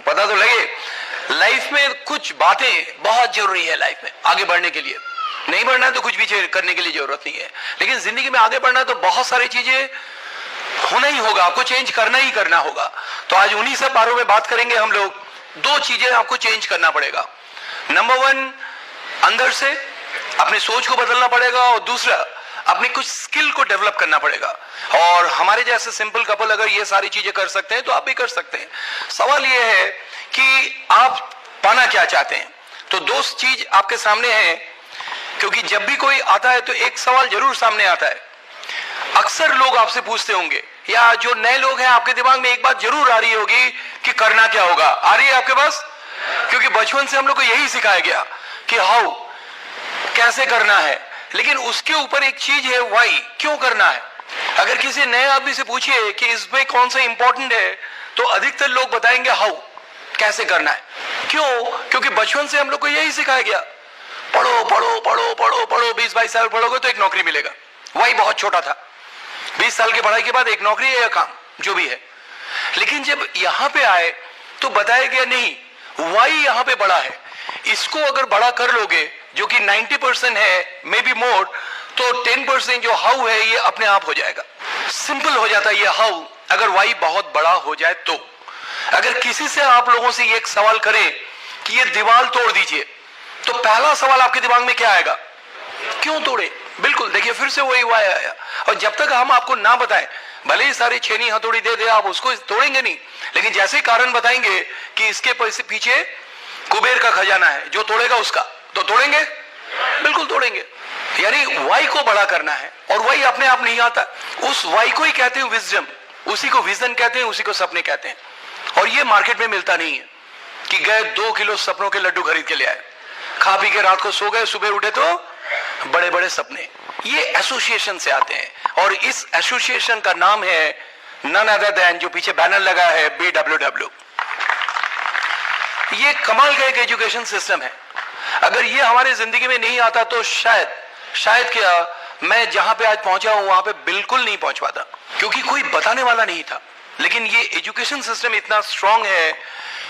पता तो लगे। लाइफ में कुछ बातें बहुत जरूरी है, लाइफ में आगे बढ़ने के लिए। नहीं बढ़ना है तो कुछ भी करने के लिए जरूरत नहीं है, लेकिन जिंदगी में आगे बढ़ना है तो बहुत सारी चीजें होना ही होगा, आपको चेंज करना ही करना होगा। तो आज उन्हीं सब बारों में बात करेंगे हम लोग। दो चीजें आपको चेंज करना पड़ेगा। नंबर वन, अंदर से अपनी सोच को बदलना पड़ेगा, और दूसरा अपनी कुछ स्किल को डेवलप करना पड़ेगा। और हमारे जैसे सिंपल कपल अगर ये सारी चीजें कर सकते हैं तो आप भी कर सकते हैं। सवाल ये है कि आप पाना क्या चाहते हैं। तो दो चीज आपके सामने है, क्योंकि जब भी कोई आता है तो एक सवाल जरूर सामने आता है। अक्सर लोग आपसे पूछते होंगे, या जो नए लोग हैं आपके दिमाग में एक बात जरूर आ रही होगी कि करना क्या होगा। आ रही है आपके पास? क्योंकि बचपन से हम लोग को यही सिखाया गया कि हाउ, कैसे करना है, लेकिन उसके ऊपर एक चीज है व्हाई, क्यों करना है। अगर किसी नए आदमी से पूछिए कि इसमें कौन सा इंपॉर्टेंट है, तो अधिकतर लोग बताएंगे हाउ, कैसे करना है। क्यों? क्योंकि बचपन से हम लोग को यही सिखाया गया, पढ़ो पढ़ो पढ़ो पढ़ो पढ़ो, 20-22 साल पढ़ोगे तो एक नौकरी मिलेगा। वही बहुत छोटा था, 20 साल की पढ़ाई के बाद एक नौकरी है या काम, जो भी है। लेकिन जब यहां पे आए तो बताया गया नहीं, वाई यहां पे बड़ा है। इसको अगर बड़ा कर लोगे, जो कि 90% है, मे बी मोर, तो 10% जो हाउ है ये अपने आप हो जाएगा। सिंपल हो जाता है ये हाउ, अगर वाई बहुत बड़ा हो जाए तो। अगर किसी से आप लोगों से ये एक सवाल करें कि ये दीवार तोड़ दीजिए, तो पहला सवाल आपके दिमाग में क्या आएगा? क्यों तोड़े? बिल्कुल, देखिए फिर से वही वाई आया। और जब तक हम आपको ना बताएं, भले ही सारी छेनी हथौड़ी दे दे, आप उसको तोड़ेंगे नहीं। लेकिन जैसे ही कारण बताएंगे कि इसके पीछे कुबेर का खजाना है, जो तोड़ेगा उसका, तो तोड़ेंगे, बिल्कुल तोड़ेंगे। यानी वाई को बड़ा करना है, और वाई अपने आप नहीं आता। उस वाई को ही कहते हैं विजडम, उसी को विजन कहते हैं, उसी को सपने कहते हैं। और ये मार्केट में मिलता नहीं है कि गए 2 किलो सपनों के लड्डू खरीद के ले आए, खा पी के रात को सो गए, सुबह उठे तो बड़े बड़े सपने। ये एसोसिएशन से आते हैं, और इस एसोसिएशन का नाम है नन अदर देन, जो पीछे बैनर लगा है, BWW। ये कमाल का एक एजुकेशन सिस्टम है। अगर ये हमारे जिंदगी में नहीं आता तो शायद क्या मैं जहां पे आज पहुंचा हूं वहां पे बिल्कुल नहीं पहुंच पाता, क्योंकि कोई बताने वाला नहीं था। लेकिन ये एजुकेशन सिस्टम इतना स्ट्रांग है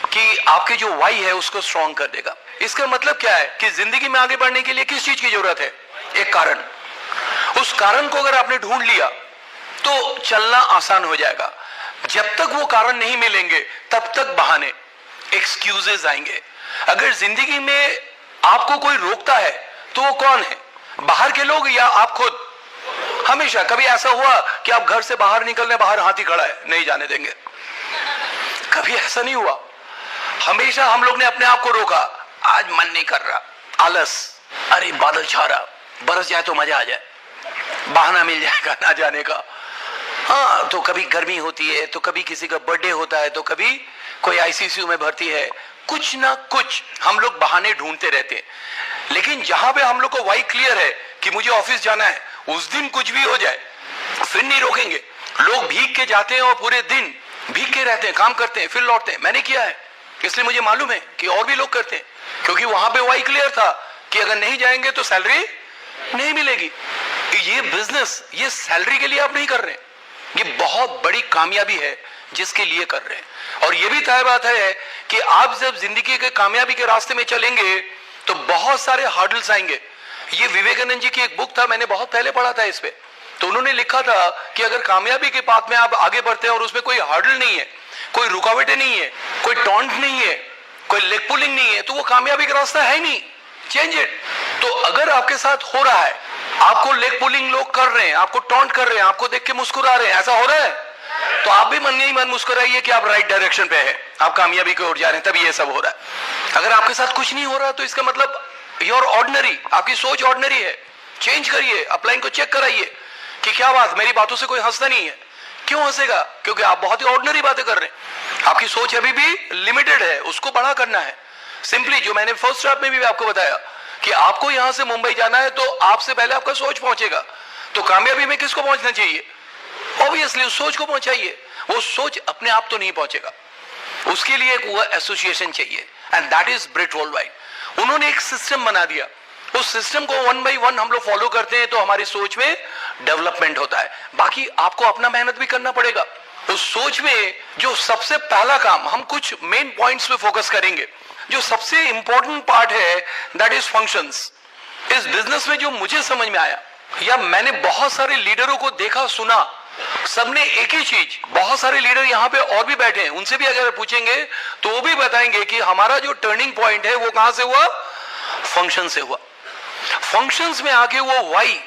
कि आपके जो वाई है उसको स्ट्रांग कर देगा। इसका मतलब क्या है कि जिंदगी में आगे बढ़ने के लिए किस चीज की जरूरत है? एक कारण। उस कारण को अगर आपने ढूंढ लिया तो चलना आसान हो जाएगा। जब तक वो कारण नहीं मिलेंगे तब तक बहाने, एक्सक्यूजेस आएंगे। अगर जिंदगी में आपको कोई रोकता है तो वो कौन है? बाहर के लोग या आप खुद? हमेशा कभी ऐसा हुआ कि आप घर से बाहर निकलने, बाहर हाथी खड़ा है, नहीं जाने देंगे? कभी ऐसा नहीं हुआ। हमेशा हम लोग ने अपने आप को रोका, आज मन नहीं कर रहा, आलस, अरे बादल छा रहा, बरस जाए तो मजा आ जाए, बहाना मिल जाएगा ना जाने का। हाँ, तो कभी गर्मी होती है, तो कभी किसी का बर्थडे होता है, तो कभी कोई ICCU में भर्ती है, कुछ ना कुछ हम लोग बहाने ढूंढते रहते हैं। लेकिन जहां पे हम लोग को वाई क्लियर है कि मुझे ऑफिस जाना है, उस दिन कुछ भी हो जाए फिर नहीं रोकेंगे। लोग भीग के जाते हैं और पूरे दिन भीग के रहते हैं, काम करते हैं, फिर लौटते हैं। मैंने किया है, इसलिए मुझे मालूम है कि और भी लोग करते हैं, क्योंकि वहां पे वाई क्लियर था कि अगर नहीं जाएंगे तो सैलरी नहीं मिलेगी। ये बिजनेस, ये सैलरी के लिए आप नहीं कर रहे, ये बहुत बड़ी कामयाबी है जिसके लिए कर रहे हैं। और ये भी तय बात है कि आप जब जिंदगी के कामयाबी के रास्ते में चलेंगे तो बहुत सारे हर्डल्स आएंगे। ये विवेकानंद जी की एक बुक था, मैंने बहुत पहले पढ़ा था इस पे। तो उन्होंने लिखा था कि अगर कामयाबी के पाथ में आप आगे बढ़ते हैं और उसमें कोई हर्डल नहीं है, कोई रुकावटें नहीं है, कोई टॉन्ट नहीं है, कोई लेग पुलिंग नहीं है, तो वो कामयाबी का रास्ता है ही नहीं। Change it. तो अगर आपके साथ हो रहा है, आपको लेग पुलिंग लोग कर रहे हैं, आपको टॉन्ट कर रहे हैं, आपको देख के मुस्कुरा रहे हैं, ऐसा हो रहा है, तो आप भी मन ही मन मुस्कुराइए कि आप राइट डायरेक्शन पे है, आप कामयाबी की ओर जा रहे हैं, तभी ये सब हो रहा है। अगर आपके साथ कुछ नहीं हो रहा तो इसका मतलब योर ऑर्डिनरी, आपकी सोच ऑर्डिनरी है। चेंज करिए, अपलाइन को चेक कराइए कि क्या बात, मेरी बातों से कोई हंसता नहीं है। क्यों हंसेगा? क्योंकि आप बहुत ही ऑर्डिनरी बातें कर रहे हैं। आपकी सोच अभी भी लिमिटेड है, उसको बड़ा करना है। सिंपली जो मैंने फर्स्ट स्टेप में भी आपको बताया कि आपको यहां से मुंबई जाना है तो आपसे पहले आपका सोच पहुंचेगा। तो कामयाबी में किसको पहुंचना चाहिए? ऑब्वियसली उस सोच को पहुंचाइए। वो सोच अपने आप तो नहीं पहुंचेगा, उसके लिए एक वो एसोसिएशन चाहिए, एंड दैट इज ब्रिट वर्ल्डवाइड। उन्होंने एक सिस्टम बना दिया, उस सिस्टम को 1 by 1 हम लोग फॉलो करते हैं तो हमारी सोच में डेवलपमेंट होता है। बाकी आपको अपना मेहनत भी करना पड़ेगा। उस सोच में जो सबसे पहला काम, हम कुछ मेन पॉइंट्स पे फोकस करेंगे। जो सबसे इंपॉर्टेंट पार्ट है दैट इज फंक्शंस। इस बिजनेस में जो मुझे समझ में आया, या मैंने बहुत सारे लीडरों को देखा सुना, सबने एक ही चीज, बहुत सारे लीडर यहाँ पे और भी बैठे हैं, उनसे भी अगर पूछेंगे तो वो भी बताएंगे कि हमारा जो टर्निंग पॉइंट है वो कहां से हुआ, फंक्शन से हुआ। फंक्शंस में आके वो वाई,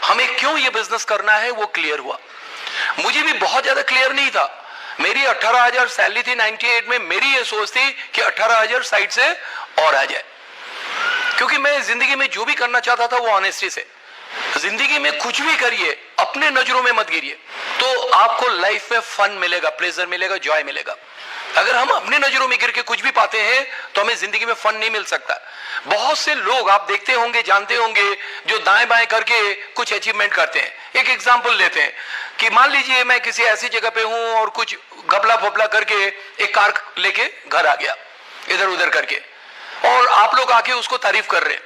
हमें क्यों ये बिजनेस करना है, वो क्लियर हुआ। मुझे भी बहुत ज्यादा क्लियर नहीं था। मेरी 18,000 सैलरी थी 98 में। मेरी ये सोच थी कि 18,000 साइड से और आ जाए, क्योंकि मैं जिंदगी में जो भी करना चाहता था वो ऑनेस्टी से। जिंदगी में कुछ भी करिए, अपने नजरों में मत गिरिए, तो आपको लाइफ में फन मिलेगा, प्लेजर मिलेगा, जॉय मिलेगा। अगर हम अपने नजरों में गिर के कुछ भी पाते हैं तो हमें जिंदगी में फन नहीं मिल सकता। बहुत से लोग आप देखते होंगे, जानते होंगे, जो दाएं बाएं करके कुछ अचीवमेंट करते हैं। एक एग्जांपल लेते हैं कि मान लीजिए मैं किसी ऐसी जगह पे हूं और कुछ घपला फोपला करके एक कार लेके घर आ गया, इधर उधर करके, और आप लोग आके उसको तारीफ कर रहे हैं,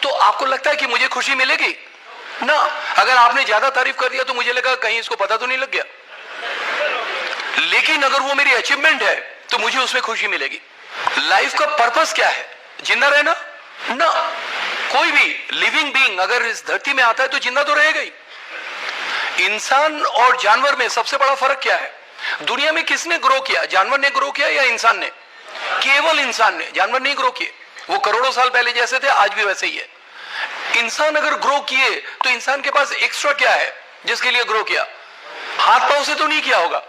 तो आपको लगता है कि मुझे खुशी मिलेगी ना? अगर आपने ज्यादा तारीफ कर दिया तो मुझे लगा कहीं इसको पता तो नहीं लग गया। लेकिन अगर वो मेरी अचीवमेंट है तो मुझे उसमें खुशी मिलेगी। लाइफ का पर्पस क्या है? जिंदा रहना ना। कोई भी लिविंग बीइंग अगर इस धरती में आता है तो जिंदा तो रहेगा ही। इंसान और जानवर में सबसे बड़ा फर्क क्या है? दुनिया में किसने ग्रो किया? जानवर ने ग्रो किया या इंसान ने? केवल इंसान ने, जानवर नहीं ग्रो किए। वो करोड़ों साल पहले जैसे थे आज भी वैसे ही है। इंसान अगर ग्रो किए तो इंसान के पास एक्स्ट्रा क्या है जिसके लिए ग्रो किया? हाथ पांव से तो नहीं किया होगा,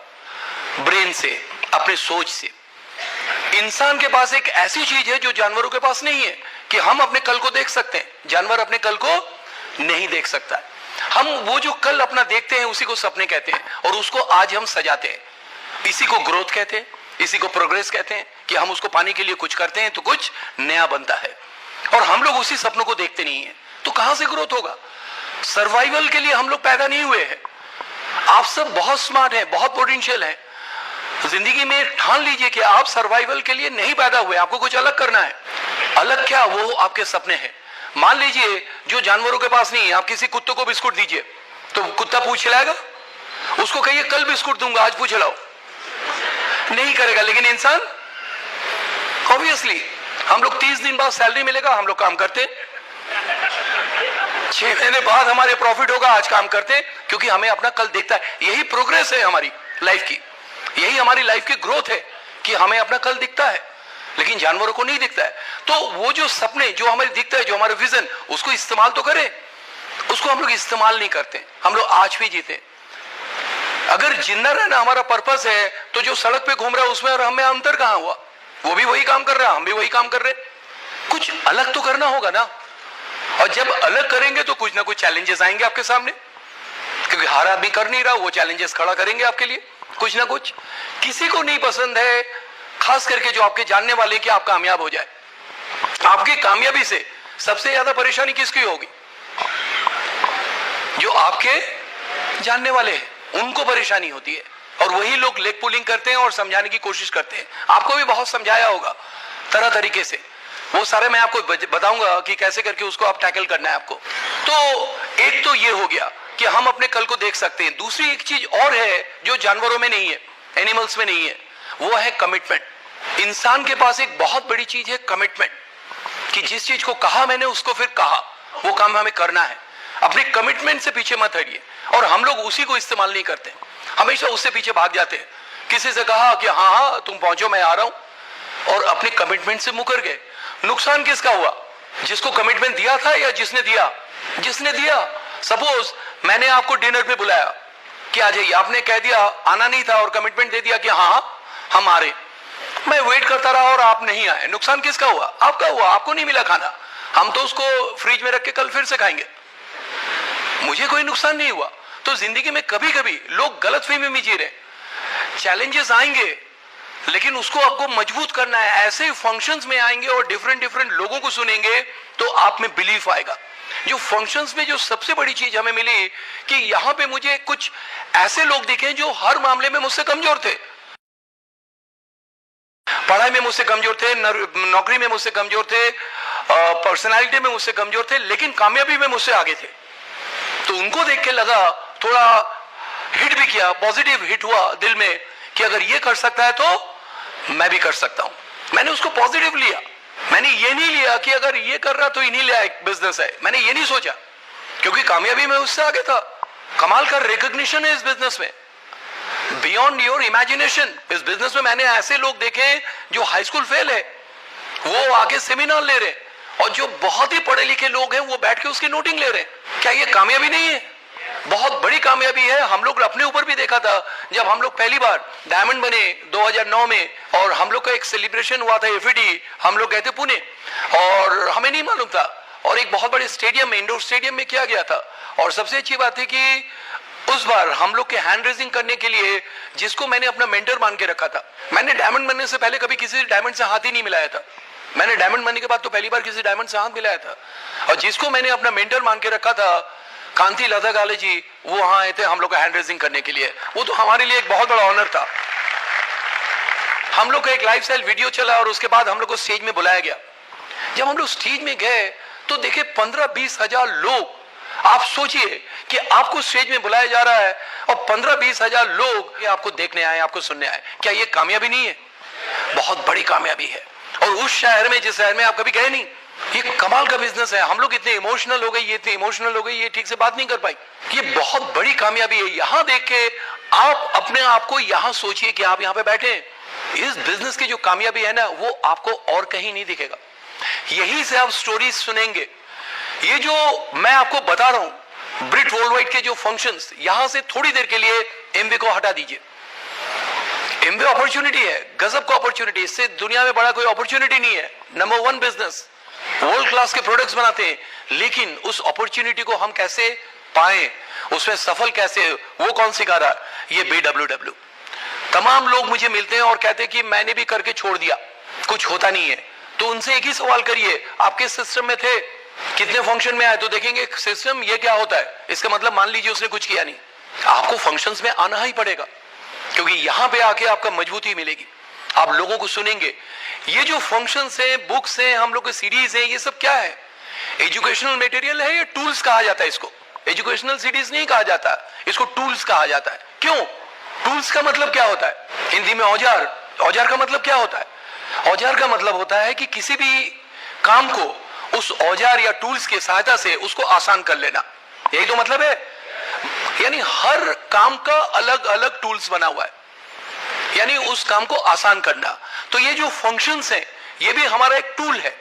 ब्रेन से, अपने सोच से। इंसान के पास एक ऐसी चीज है जो जानवरों के पास नहीं है, कि हम अपने कल को देख सकते हैं। जानवर अपने कल को नहीं देख सकता। हम वो जो कल अपना देखते हैं उसी को सपने कहते हैं, और उसको आज हम सजाते हैं। इसी को ग्रोथ कहते हैं, इसी को प्रोग्रेस कहते हैं, कि हम उसको पाने के लिए कुछ करते हैं तो कुछ नया बनता है। और हम लोग उसी सपनों को देखते नहीं है, तो कहां से ग्रोथ होगा? सर्वाइवल के लिए हम लोग पैदा नहीं हुए हैं। आप सब बहुत स्मार्ट हैं, बहुत पोटेंशियल हैं। जिंदगी में ठान लीजिए कि आप सर्वाइवल के लिए नहीं पैदा हुए, आपको कुछ अलग करना है। अलग क्या? वो आपके सपने हैं। मान लीजिए जो जानवरों के पास नहीं है, आप किसी कुत्ते को बिस्कुट दीजिए तो कुत्ता पूछ लाएगा? उसको कहिए कल बिस्कुट दूंगा, आज पूछ लाओ, नहीं करेगा। लेकिन इंसान, ऑब्वियसली, हम लोग 30 दिन बाद सैलरी मिलेगा, हम लोग काम करते हैं। 6 महीने बाद हमारे प्रॉफिट होगा, आज काम करते हैं, क्योंकि हमें अपना कल दिखता है। यही प्रोग्रेस है हमारी लाइफ की, यही हमारी लाइफ की ग्रोथ है कि हमें अपना कल दिखता है। लेकिन जानवरों को नहीं दिखता है। तो वो जो सपने, जो हमें दिखता है, जो हमारे विजन, उसको इस्तेमाल तो करें। उसको हम लोग इस्तेमाल नहीं करते। हम लोग आज भी जीते। अगर जिंदा रहना हमारा पर्पस है तो जो सड़क पे घूम रहा है उसमें और हमें अंतर कहां हुआ? वो भी वही काम कर रहा है, हम भी वही काम कर रहे हैं। कुछ अलग तो करना होगा ना। और जब अलग करेंगे तो कुछ ना कुछ चैलेंजेस आएंगे आपके सामने, क्योंकि हर आदमी कर नहीं रहा। वो चैलेंजेस खड़ा करेंगे आपके लिए कुछ ना कुछ। किसी को नहीं पसंद है, खास करके जो आपके जानने वाले, कि आप कामयाब हो जाए। आपकी कामयाबी से सबसे ज्यादा परेशानी किसकी होगी? जो आपके जानने वाले हैं, उनको परेशानी होती है। और वही लोग लेग पुलिंग करते हैं और समझाने की कोशिश करते हैं। आपको भी बहुत समझाया होगा तरह तरीके से, वो सारे मैं आपको बताऊंगा कि कैसे करके उसको आप टैकल करना है आपको। तो एक तो ये हो गया कि हम अपने कल को देख सकते हैं। दूसरी एक चीज और है जो जानवरों में नहीं है, एनिमल्स में नहीं है, वो है कमिटमेंट। इंसान के पास एक बहुत बड़ी चीज है कमिटमेंट, कि जिस चीज को कहा मैंने उसको फिर कहा, वो काम हमें करना है। अपने कमिटमेंट से पीछे मत हटिए। और हम लोग उसी को इस्तेमाल नहीं करते, हमेशा उससे पीछे भाग जाते हैं। किसी से कहा कि हाँ हाँ तुम पहुंचो, मैं आ रहा हूं, और अपने कमिटमेंट से मुकर गए। नुकसान किसका हुआ? जिसको कमिटमेंट दिया था या जिसने दिया? जिसने दिया। सपोज मैंने आपको डिनर पे बुलाया कि आ जाइए, आपने कह दिया, आना नहीं था, और कमिटमेंट दे दिया कि हाँ हम आ रहे। मैं वेट करता रहा और आप नहीं आए। नुकसान किसका हुआ? आपका हुआ। आपको नहीं मिला खाना, हम तो उसको फ्रिज में रख के कल फिर से खाएंगे। मुझे कोई नुकसान नहीं हुआ। तो जिंदगी में कभी कभी लोग गलतफहमी में जी रहे। चैलेंजेस आएंगे, लेकिन उसको आपको मजबूत करना है। ऐसे फंक्शंस में आएंगे और डिफरेंट डिफरेंट लोगों को सुनेंगे तो आप में बिलीफ आएगा। जो फंक्शंस में जो सबसे बड़ी चीज हमें मिली कि यहां पे मुझे कुछ ऐसे लोग दिखे जो हर मामले में मुझसे कमजोर थे। पढ़ाई में मुझसे कमजोर थे, नौकरी में मुझसे कमजोर थे, पर्सनालिटी में मुझसे कमजोर थे, लेकिन कामयाबी में मुझसे आगे थे। तो उनको देख के लगा थोड़ा हिट भी किया, पॉजिटिव हिट हुआ दिल में कि अगर ये कर सकता है तो मैं भी कर सकता हूं। मैंने उसको पॉजिटिव लिया। मैंने ये नहीं लिया कि अगर ये कर रहा तो इन्हीं लिया एक बिजनेस है, मैंने ये नहीं सोचा, क्योंकि कामयाबी में उससे आगे था। कमाल का रिकॉग्निशन है इस बिजनेस में, बियॉन्ड योर इमेजिनेशन। इस बिजनेस में मैंने ऐसे लोग देखे जो हाई स्कूल फेल है, वो आगे सेमिनार ले रहे, और जो बहुत ही पढ़े लिखे लोग हैं वो बैठ के उसकी नोटिंग ले रहे। क्या ये कामयाबी नहीं है? बहुत बड़ी कामयाबी है। हम लोग अपने ऊपर भी देखा था जब हम लोग पहली बार डायमंड बने 2009 में, और हम लोग का एक सेलिब्रेशन हुआ था एफईडी, हम लोग गए थे पुणे, और हमें नहीं मालूम था, और एक बहुत बड़े स्टेडियम में, इंडोर स्टेडियम में किया गया था। और सबसे अच्छी बात है कि उस बार हम लोग के हैंड रेजिंग करने के लिए जिसको मैंने अपना मेंटर मान के रखा था, मैंने डायमंड बनने से पहले कभी किसी डायमंड से हाथ ही नहीं मिलाया था, मैंने डायमंड बनने के बाद तो पहली बार किसी डायमंड से हाथ मिलाया था, और जिसको मैंने अपना मेंटर मान के रखा था कांति लतागाले जी, वो वहां आए थे हम लोग का हैंड रेजिंग करने के लिए। वो तो हमारे लिए एक बहुत बड़ा ऑनर था। हम लोग का एक लाइफस्टाइल वीडियो चला और उसके बाद हम लोग को स्टेज में बुलाया गया। जब हम लोग स्टेज में गए तो देखे 15-20 हजार लोग। आप सोचिए कि आपको स्टेज में बुलाया जा रहा है और 15-20 हजार लोग आपको देखने आए, आपको सुनने आए। क्या ये कामयाबी नहीं है? बहुत बड़ी कामयाबी है। और उस शहर में, जिस शहर में आप कभी गए नहीं, ये कमाल का बिजनेस है। हम लोग इतने इमोशनल हो गए, ये इतने इमोशनल हो गए, ये ठीक से बात नहीं कर पाई। ये बहुत बड़ी कामयाबी है। यहां देख के आप अपने आप को यहां सोचिए कि आप यहां पे बैठे हैं। इस बिजनेस की जो कामयाबी है ना, वो आपको और कहीं नहीं दिखेगा। यहीं से आप स्टोरीज सुनेंगे। ये जो मैं आपको बता रहा हूं, ब्रिट वर्ल्डवाइड के जो फंक्शंस, यहां से थोड़ी देर के लिए एमवे को हटा दीजिए। एमवे अपॉर्चुनिटी है, गजब का अपॉर्चुनिटी। इससे दुनिया में बड़ा कोई अपॉर्चुनिटी नहीं है। नंबर 1 बिजनेस, वर्ल्ड क्लास के प्रोडक्ट्स बनाते हैं, लेकिन उस अपॉर्चुनिटी को हम कैसे पाएं, उसमें सफल कैसे, वो कौन सिखा रहा है? ये BWW। तमाम लोग मुझे मिलते हैं और कहते हैं कि मैंने भी करके छोड़ दिया, कुछ होता नहीं है। तो उनसे एक ही सवाल करिए, आपके सिस्टम में थे, कितने फंक्शन में आए? तो देखेंगे सिस्टम ये क्या होता है। इसका मतलब मान लीजिए उसने कुछ किया नहीं। आपको फंक्शंस में आना ही पड़ेगा, क्योंकि यहां पे आके आपका मजबूती मिलेगी। आप लोगों को सुनेंगे। ये जो फंक्शंस हैं, बुक्स हैं, हम लोग के सीरीज हैं, ये सब क्या है? एजुकेशनल मटेरियल है या टूल्स कहा जाता है इसको? एजुकेशनल सीरीज नहीं कहा जाता, इसको टूल्स कहा जाता है। क्यों? टूल्स का मतलब क्या होता है? हिंदी में औजार। औजार का मतलब क्या होता है? औजार का मतलब होता है कि किसी भी काम को उस औजार या टूल्स की सहायता से उसको आसान कर लेना। यही तो मतलब है। यानी हर काम का अलग अलग टूल्स बना हुआ है, यानी उस काम को आसान करना। तो ये जो फंक्शंस हैं, ये भी हमारा एक टूल है,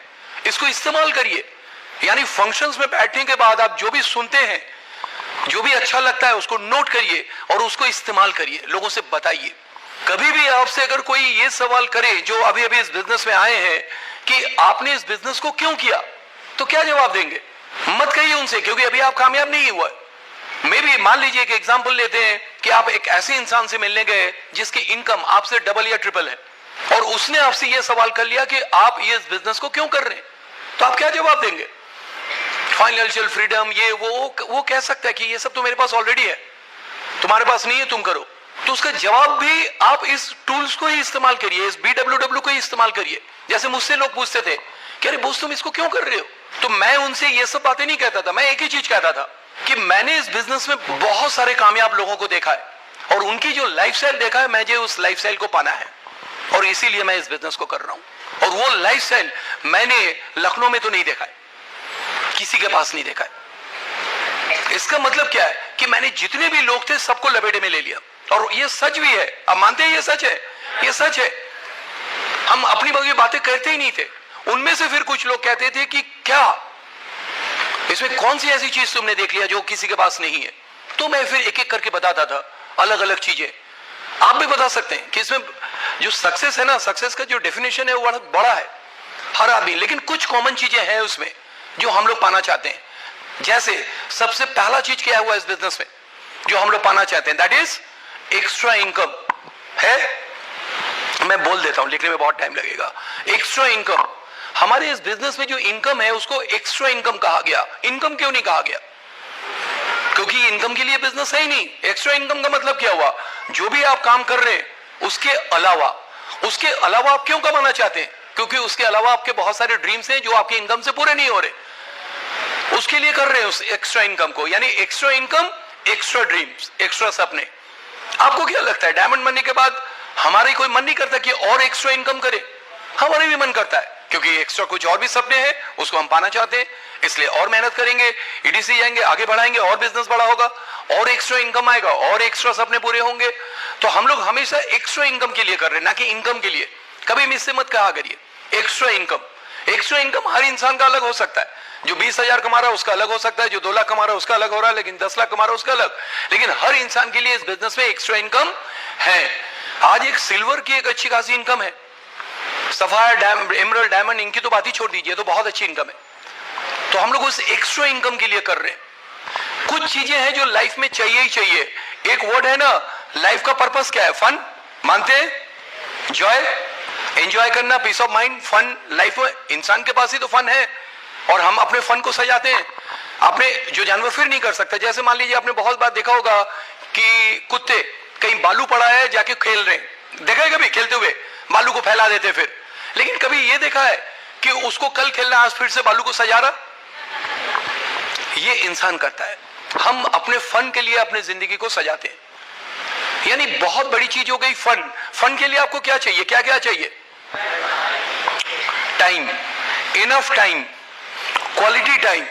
इसको इस्तेमाल करिए। यानी फंक्शंस में बैठने के बाद आप जो भी सुनते हैं, जो भी अच्छा लगता है, उसको नोट करिए और उसको इस्तेमाल करिए, लोगों से बताइए। कभी भी आपसे अगर कोई ये सवाल करे, जो अभी अभी इस बिजनेस में आए हैं, कि आपने इस बिजनेस को क्यों किया, तो क्या जवाब देंगे? मत कहिए उनसे, क्योंकि अभी आप कामयाब नहीं हुआ। मे भी मान लीजिए एक एग्जांपल लेते हैं कि आप एक ऐसे इंसान से मिलने गए जिसकी इनकम आपसे डबल या ट्रिपल है, और उसने आपसे यह सवाल कर लिया कि आप ये इस बिजनेस को क्यों कर रहे हैं, तो आप क्या जवाब देंगे? फाइनेंशियल फ्रीडम, ये वो कह सकता है कि ये सब तो मेरे पास ऑलरेडी है, तुम्हारे पास नहीं है, तुम करो। तो उसका जवाब भी आप इस टूल्स को ही इस्तेमाल करिए, इस BWW को ही इस्तेमाल करिए। जैसे मुझसे लोग पूछते थे कि अरे बोस तुम इसको क्यों कर रहे हो, तो मैं उनसे ये सब बातें नहीं कहता था। मैं एक ही चीज कहता था कि मैंने इस बिजनेस में बहुत सारे कामयाब लोगों को देखा है, और उनकी जो लाइफस्टाइल देखा है, मुझे उस लाइफस्टाइल को पाना है, और इसीलिए मैं इस बिजनेस को कर रहा हूं। और वो लाइफस्टाइल मैंने लखनऊ में तो नहीं देखा है, किसी के पास नहीं देखा है। इसका मतलब क्या है कि मैंने जितने भी लोग थे सबको लपेटे में ले लिया, और ये सच भी है। आप मानते हैं ये सच है? ये सच है। हम अपनी बातें कहते ही नहीं थे। उनमें से फिर कुछ लोग कहते थे कि क्या इसमें कौन सी ऐसी चीज तुमने देख लिया जो किसी के पास नहीं है? तो मैं फिर एक एक करके बताता था अलग अलग चीजें। आप भी बता सकते हैं कि इसमें जो सक्सेस है ना, सक्सेस का जो डेफिनेशन है वो बड़ा है हर आदमी, लेकिन कुछ कॉमन चीजें हैं उसमें जो हम लोग पाना चाहते हैं। जैसे सबसे पहला चीज क्या हुआ इस बिजनेस में जो हम लोग पाना चाहते हैं, दैट इज एक्स्ट्रा इनकम है। मैं बोल देता हूं, लिखने में बहुत टाइम लगेगा। एक्स्ट्रा इनकम, हमारे इस बिजनेस में जो इनकम है उसको एक्स्ट्रा इनकम कहा गया। इनकम क्यों नहीं कहा गया? क्योंकि इनकम के लिए बिजनेस है ही नहीं। एक्स्ट्रा इनकम का मतलब क्या हुआ? जो भी आप काम कर रहे हैं उसके अलावा आप क्यों कमाना चाहते हैं? क्योंकि उसके अलावा आपके बहुत सारे ड्रीम्स हैं जो आपकी इनकम से पूरे नहीं हो रहे, उसके लिए कर रहे हैं उस एक्स्ट्रा इनकम को। यानी extra income, extra dreams, extra सपने। आपको क्या लगता है डायमंड बनने के बाद हमारा कोई मन नहीं करता कि और एक्स्ट्रा इनकम करे? हमारा भी मन करता है, क्योंकि एक्स्ट्रा कुछ और भी सपने हैं, उसको हम पाना चाहते हैं, इसलिए और मेहनत करेंगे, ईडीसी जाएंगे, आगे बढ़ाएंगे, और बिजनेस बड़ा होगा, और एक्स्ट्रा इनकम आएगा, और एक्स्ट्रा सपने पूरे होंगे। तो हम लोग हमेशा एक्स्ट्रा इनकम के लिए कर रहे हैं, ना कि इनकम के लिए। कभी मिससे मत कहा करिए एक्स्ट्रा इनकम। एक्स्ट्रा इनकम हर इंसान का अलग हो सकता है। जो 20,000 कमा रहा है उसका अलग हो सकता है, जो 2 लाख कमा रहा है उसका अलग हो रहा है, लेकिन 10 लाख कमा रहा है उसका अलग। लेकिन हर इंसान के लिए इस बिजनेस में एक्स्ट्रा इनकम है। आज एक सिल्वर की एक अच्छी खासी इनकम है, सफायर, एमरल्ड, डायमंड, इनकी तो बात ही छोड़ दीजिए, तो बहुत अच्छी इनकम है। तो हम लोग उस एक्स्ट्रा इनकम के लिए कर रहे हैं। कुछ चीजें हैं जो लाइफ में चाहिए ही चाहिए। एक वर्ड है ना, लाइफ का पर्पस क्या है? फन। मानते हैं? जॉय, एंजॉय करना, peace of mind, fun. Life में इंसान के पास ही तो फन है, और हम अपने फन को सजाते हैं। आपने जो जानवर फिर नहीं कर सकते, जैसे मान लीजिए आपने बहुत बार देखा होगा कि कुत्ते कहीं बालू पड़ा है जाके खेल रहे हैं, देखा है कभी खेलते हुए? बालू को फैला देते फिर। लेकिन कभी ये देखा है कि उसको कल खेलना, आज फिर से बालू को सजा रहा? ये इंसान करता है। हम अपने फन के लिए अपनी जिंदगी को सजाते हैं। यानी बहुत बड़ी चीज हो गई फन। फन के लिए आपको क्या चाहिए? क्या क्या चाहिए? Time, enough time, quality time,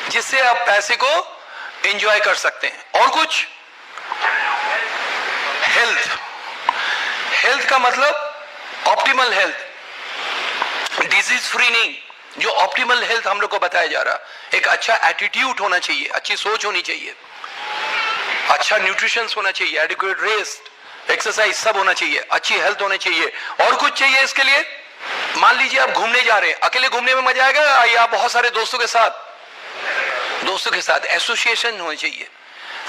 जिससे आप पैसे को एंजॉय कर सकते हैं। और कुछ? हेल्थ। हेल्थ का मतलब ऑप्टिमल हेल्थ, डिजीज फ्री नहीं, जो ऑप्टिमल हेल्थ हम लोग को बताया जा रहा। एक अच्छा एटीट्यूड होना चाहिए, अच्छी सोच होनी चाहिए, अच्छा न्यूट्रिशन होना चाहिए, एडिक्वेट रेस्ट, एक्सरसाइज सब होना चाहिए, अच्छी हेल्थ होनी चाहिए। और कुछ चाहिए इसके लिए? मान लीजिए आप घूमने जा रहे हैं, अकेले घूमने में मजा आएगा या बहुत सारे दोस्तों के साथ? दोस्तों के साथ। एसोसिएशन होनी चाहिए।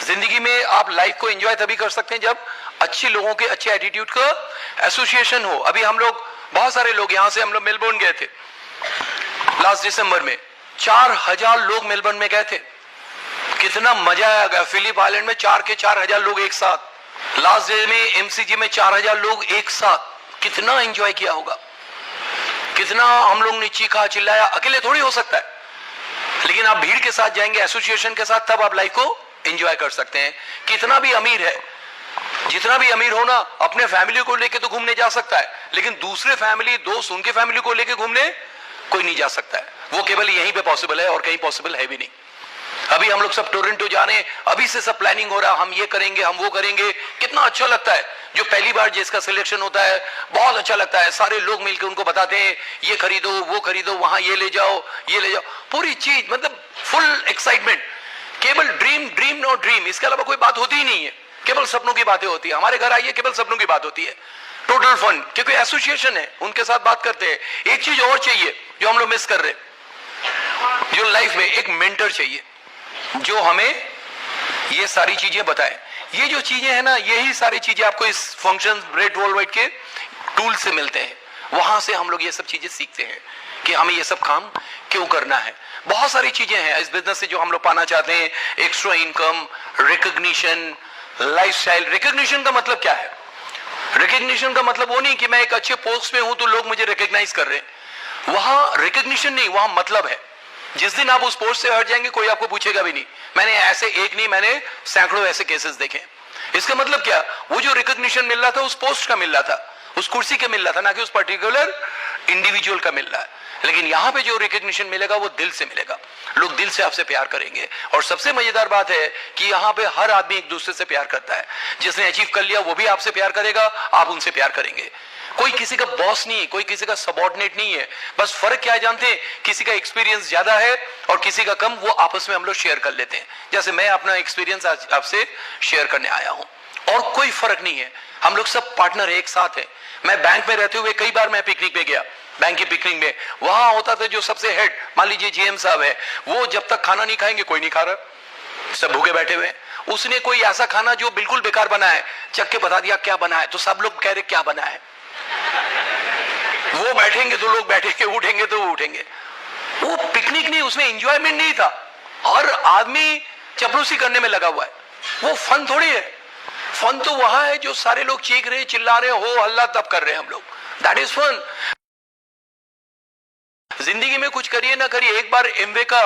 जिंदगी में आप लाइफ को एंजॉय तभी कर सकते हैं जब अच्छे लोगों के अच्छे एटीट्यूड का एसोसिएशन हो। अभी हम लोग बहुत सारे लोग, यहां से हम लोग मेलबोर्न गए थे लास्ट दिसंबर में, 4,000 लोग मेलबर्न में गए थे। कितना मजा आया। फिलिप आइलैंड में 4 के 4,000 लोग एक साथ। लास्ट डे में एमसीजी में 4,000 लोग एक साथ। कितना एंजॉय किया होगा, कितना हम लोग ने चीखा चिल्लाया। अकेले थोड़ी हो सकता है, लेकिन आप भीड़ के साथ जाएंगे, एसोसिएशन के साथ, तब आप लाइफ को एंजॉय कर सकते हैं। कितना भी अमीर है, जितना भी अमीर हो ना, अपने फैमिली को लेके तो घूमने जा सकता है, लेकिन दूसरे फैमिली, दोस्त, उनके फैमिली को लेके घूमने कोई नहीं जा सकता है। वो केवल यहीं पे पॉसिबल है और कहीं पॉसिबल है भी नहीं। अभी हम लोग सब टोरंटो जा रहे हैं, अभी से सब प्लानिंग हो रहा, हम ये करेंगे, हम वो करेंगे। कितना अच्छा लगता है। जो पहली बार जिसका सिलेक्शन होता है, बहुत अच्छा लगता है। सारे लोग मिलकर उनको बताते हैं, ये खरीदो, वो खरीदो, वहां ये ले जाओ, ये ले जाओ, पूरी चीज, मतलब फुल एक्साइटमेंट। केवल ड्रीम, ड्रीम नो ड्रीम, इसके अलावा कोई बात होती ही नहीं है। केवल सपनों की बातें होती है। हमारे घर आइए, केवल सपनों की बात होती है। टोटल फन, क्योंकि एसोसिएशन है, उनके साथ बात करते हैं। एक चीज और चाहिए जो हम लोग मिस कर रहे हैं, जो लाइफ में एक मेंटर चाहिए जो हमें ये सारी चीजें बताए। ये जो चीजें हैं ना, यही सारी चीजें आपको इस फंक्शन ब्रेड वर्ल्ड वाइड के टूल से मिलते हैं। वहां से हम लोग ये सब चीजें सीखते हैं कि हमें ये सब काम क्यों करना है। बहुत सारी चीजें हैं इस बिजनेस से जो हम लोग पाना चाहते हैं। Extra income, recognition, lifestyle. Recognition का मतलब क्या है? रिकॉग्निशन का मतलब वो नहीं कि मैं एक अच्छे पोस्ट में हूं तो लोग मुझे रिकॉग्नाइज कर रहे हैं। वहां रिकॉग्निशन नहीं, वहां मतलब है। जिस दिन आप उस पोस्ट से हट जाएंगे, कोई आपको पूछेगा भी नहीं। मैंने ऐसे एक नहीं, मैंने सैकड़ों ऐसे केसेस देखे। इसका मतलब क्या? वो जो रिकॉग्निशन मिल रहा था उस पोस्ट का मिल रहा था, उस कुर्सी के मिल रहा था, ना कि उस पर्टिकुलर इंडिविजुअल का मिल रहा है। लेकिन यहां पे जो रिकॉग्निशन मिलेगा वो दिल से मिलेगा। लोग दिल से आपसे प्यार करेंगे। और सबसे मजेदार बात है कि यहाँ पे हर आदमी एक दूसरे से प्यार करता है। जिसने अचीव कर लिया वो भी आपसे प्यार करेगा, आप उनसे प्यार करेंगे। कोई किसी का बॉस नहीं है, कोई किसी का सबऑर्डिनेट नहीं है। बस फर्क क्या है जानते हैं? किसी का एक्सपीरियंस ज्यादा है और किसी का कम, वो आपस में हम लोग शेयर कर लेते हैं। जैसे मैं अपना एक्सपीरियंस आज आपसे शेयर करने आया हूं, और कोई फर्क नहीं है। हम लोग सब पार्टनर एक साथ हैं। मैं बैंक में रहते हुए कई बार मैं पिकनिक पे गया, बैंक की पिकनिक में। वहां होता था जो सबसे हेड, मान लीजिए जीएम साहब है, वो जब तक खाना नहीं खाएंगे कोई नहीं खा रहा, सब भूखे बैठे हुए। उसने कोई ऐसा खाना जो बिल्कुल बेकार बना है चख के बता दिया क्या बना है, तो सब लोग कह रहे क्या बना है। वो बैठेंगे तो लोग बैठेंगे, उठेंगे तो उठेंगे। वो पिकनिक नहीं, उसमें एंजॉयमेंट नहीं था, और आदमी चपलूसी करने में लगा हुआ है। वो फन थोड़ी है। फन तो वहां है जो सारे लोग चीख रहे, चिल्ला रहे, हो हल्ला तब कर रहे हैं हम लोग। That is fun. जिंदगी में कुछ करिए ना करिए, एक बार एमवे का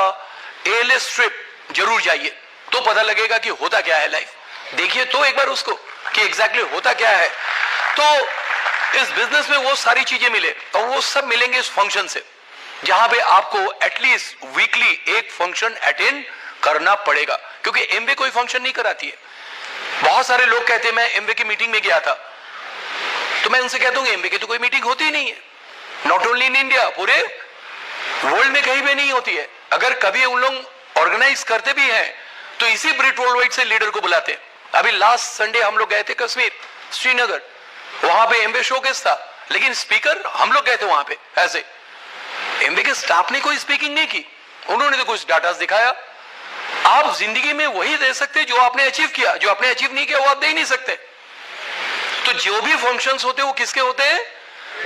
एएलएस ट्रिप जरूर जाइए, तो पता लगेगा कि होता क्या है लाइफ। देखिए तो एक बार उसको कि एग्जैक्टली होता क्या है। तो इस बिजनेस में वो सारी चीजें मिले और वो सब मिलेंगे इस फंक्शन से, जहां पे आपको एटलीस्ट वीकली एक फंक्शन अटेंड करना पड़ेगा, क्योंकि एमवे कोई फंक्शन नहीं कराती है। बहुत सारे लोग कहते हैं मैं एमवे की मीटिंग में गया था, तो मैं उनसे कहता हूं एमवे की तो कोई मीटिंग होती ही नहीं है, नॉट ओनली इन इंडिया, पूरे वर्ल्ड में कहीं भी नहीं होती है। अगर कभी उन लोग ऑर्गेनाइज करते भी हैं तो इसी ब्रिट वर्ल्ड वाइड से लीडर को बुलाते हैं। अभी लास्ट संडे हम लोग गए थे कश्मीर, श्रीनगर, वहां पे एमवे शोकेस था, लेकिन स्पीकर हम लोग गए थे वहां पे ऐसे, एमवे के स्टाफ ने कोई स्पीकिंग नहीं की, उन्होंने तो कुछ डाटा दिखाया। आप जिंदगी में वही दे सकते जो आपने अचीव किया, जो आपने अचीव नहीं किया वो आप दे ही नहीं सकते। तो जो भी फंक्शंस होते हैं वो किसके होते हैं?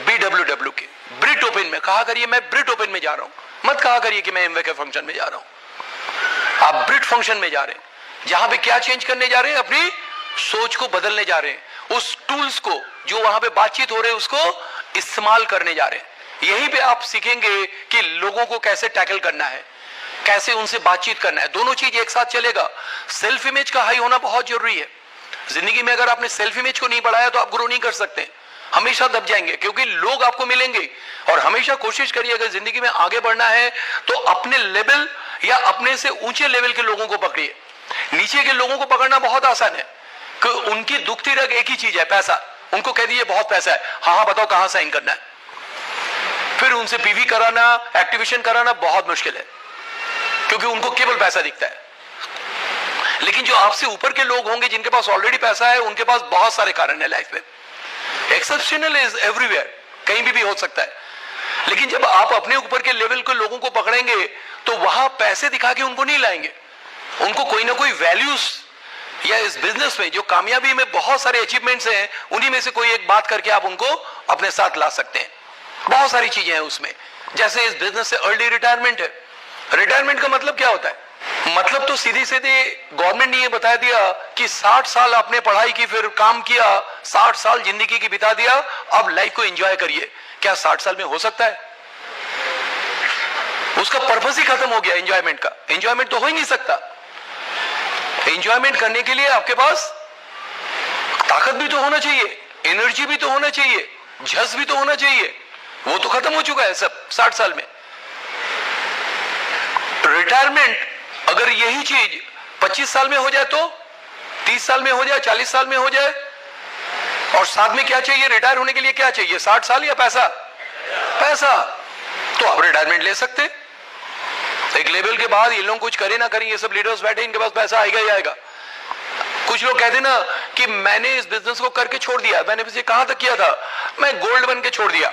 BWW के, ब्रिट ओपन में कहा करिए मैं ब्रिट ओपन में जा रहा हूं, मत कहा करिए कि मैं एमवे के फंक्शन में जा रहा हूं। आप ब्रिट फंक्शन में जा रहे हैं, जहां पे क्या चेंज करने जा रहे हैं? अपनी सोच को बदलने जा रहे हैं, उस टूल्स को जो वहां पे बातचीत हो रहे हैं उसको इस्तेमाल करने जा रहे हैं। यहीं पे आप सीखेंगे कि लोगों को कैसे टैकल करना है, कैसे उनसे बातचीत करना है, दोनों चीज एक साथ चलेगा। सेल्फ इमेज का हाई होना बहुत जरूरी है जिंदगी में। अगर आपने सेल्फ इमेज को नहीं बढ़ाया तो आप ग्रो नहीं कर सकते, हमेशा दब जाएंगे, क्योंकि लोग आपको मिलेंगे। और हमेशा कोशिश करिए अगर जिंदगी में आगे बढ़ना है तो अपने लेवल या अपने से ऊंचे लेवल के लोगों को पकड़िए। नीचे के लोगों को पकड़ना बहुत आसान है कि उनकी दुखती रग एक ही चीज है, पैसा। उनको कह दीजिए बहुत पैसा है, हाँ हाँ बताओ कहां साइन करना है। फिर उनसे पीवी कराना, एक्टिवेशन कराना बहुत मुश्किल है, क्योंकि उनको केवल पैसा दिखता है। लेकिन जो आपसे ऊपर के लोग होंगे जिनके पास ऑलरेडी पैसा है, उनके पास बहुत सारे कारण है लाइफ में। एक्सेप्शनल इज एवरीवेयर, कहीं भी हो सकता है। लेकिन जब आप अपने ऊपर के लेवल के लोगों को पकड़ेंगे तो वहां पैसे दिखा के उनको नहीं लाएंगे, उनको कोई ना कोई वैल्यूज, या इस बिजनेस में जो कामयाबी में बहुत सारे अचीवमेंट्स हैं उन्हीं में से कोई एक बात करके आप उनको अपने साथ ला सकते हैं। बहुत सारी चीजें हैं उसमें, जैसे इस बिजनेस से अर्ली रिटायरमेंट है। रिटायरमेंट का मतलब क्या होता है? मतलब तो सीधी सीधी गवर्नमेंट ने ये बता दिया कि 60 साल आपने पढ़ाई की, फिर काम किया, 60 साल जिंदगी की बिता दिया, अब लाइफ को एंजॉय करिए। क्या 60 साल में हो सकता है? उसका पर्पस ही खत्म हो गया एंजॉयमेंट का। एंजॉयमेंट तो हो ही नहीं सकता। एंजॉयमेंट करने के लिए आपके पास ताकत भी तो होना चाहिए, एनर्जी भी तो होना चाहिए, झस भी तो होना चाहिए। वो तो खत्म हो चुका है सब 60 साल में। रिटायरमेंट अगर यही चीज 25 साल में हो जाए तो 30 साल में हो जाए, 40 साल में हो जाए, और साथ में क्या चाहिए रिटायर होने के लिए? क्या चाहिए? 60 साल या पैसा? पैसा। तो आप रिटायरमेंट ले सकते। एक लेवल के बाद ये लोग कुछ करे ना करें, ये सब लीडर्स बैठे, इनके पास पैसा आएगा ही आएगा। कुछ लोग कहते ना कि मैंने इस बिजनेस को करके छोड़ दिया। मैंने इसे कहां तक किया था? मैं गोल्ड बन के छोड़ दिया,